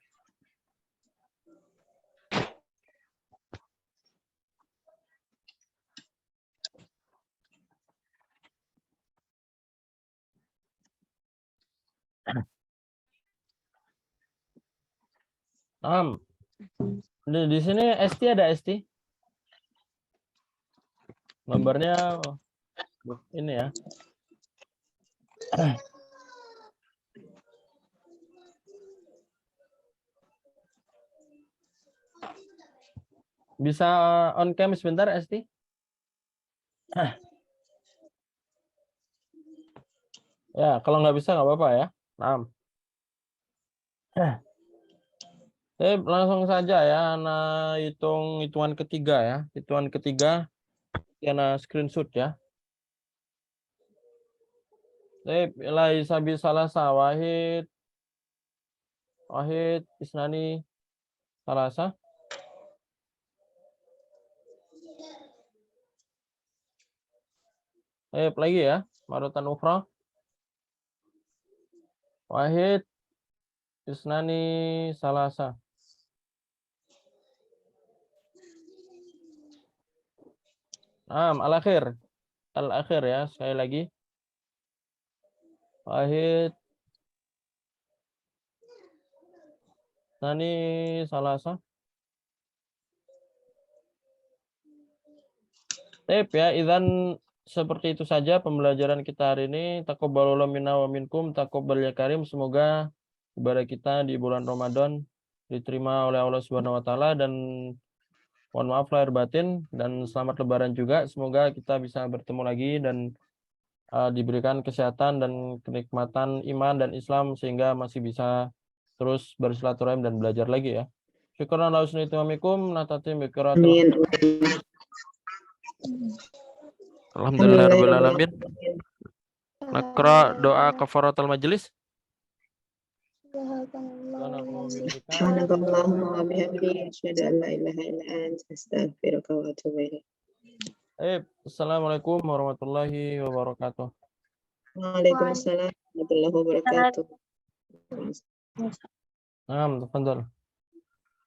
Di sini ST ada ST. Nomornya ini ya. Bisa on cam sebentar ST? Ya, kalau nggak bisa nggak apa-apa ya. Langsung saja ya, Ana hitungan ketiga ya. Hitungan ketiga, Ana screenshot ya. Laisa bisalasa wahid isnani salasa. Lagi ya, marutan ukhra. Wahid isnani salasa. Al-akhir ya, sekali lagi. Wahid isnani salasa. Ya, idzan seperti itu saja pembelajaran kita hari ini. Taqabbalallahu minna wa minkum, taqabbal ya karim. Semoga ibadah kita di bulan Ramadan diterima oleh Allah Subhanahu wa taala, dan mohon maaf lahir batin, dan selamat lebaran juga. Semoga kita bisa bertemu lagi dan diberikan kesehatan dan kenikmatan iman dan Islam sehingga masih bisa terus bersilaturahim dan belajar lagi ya. Syukran ala husni ihtimamikum, natatim bi qiraatil. Alhamdulillahirabbil alamin. Nakra doa kafaratul majelis. Subhanakallahumma wa bihamdika asyhadu an la ilaha illa anta astaghfiruka wa atubu ilaik. Assalamualaikum warahmatullahi wabarakatuh. Waalaikumsalam warahmatullahi wabarakatuh. Tafadhal.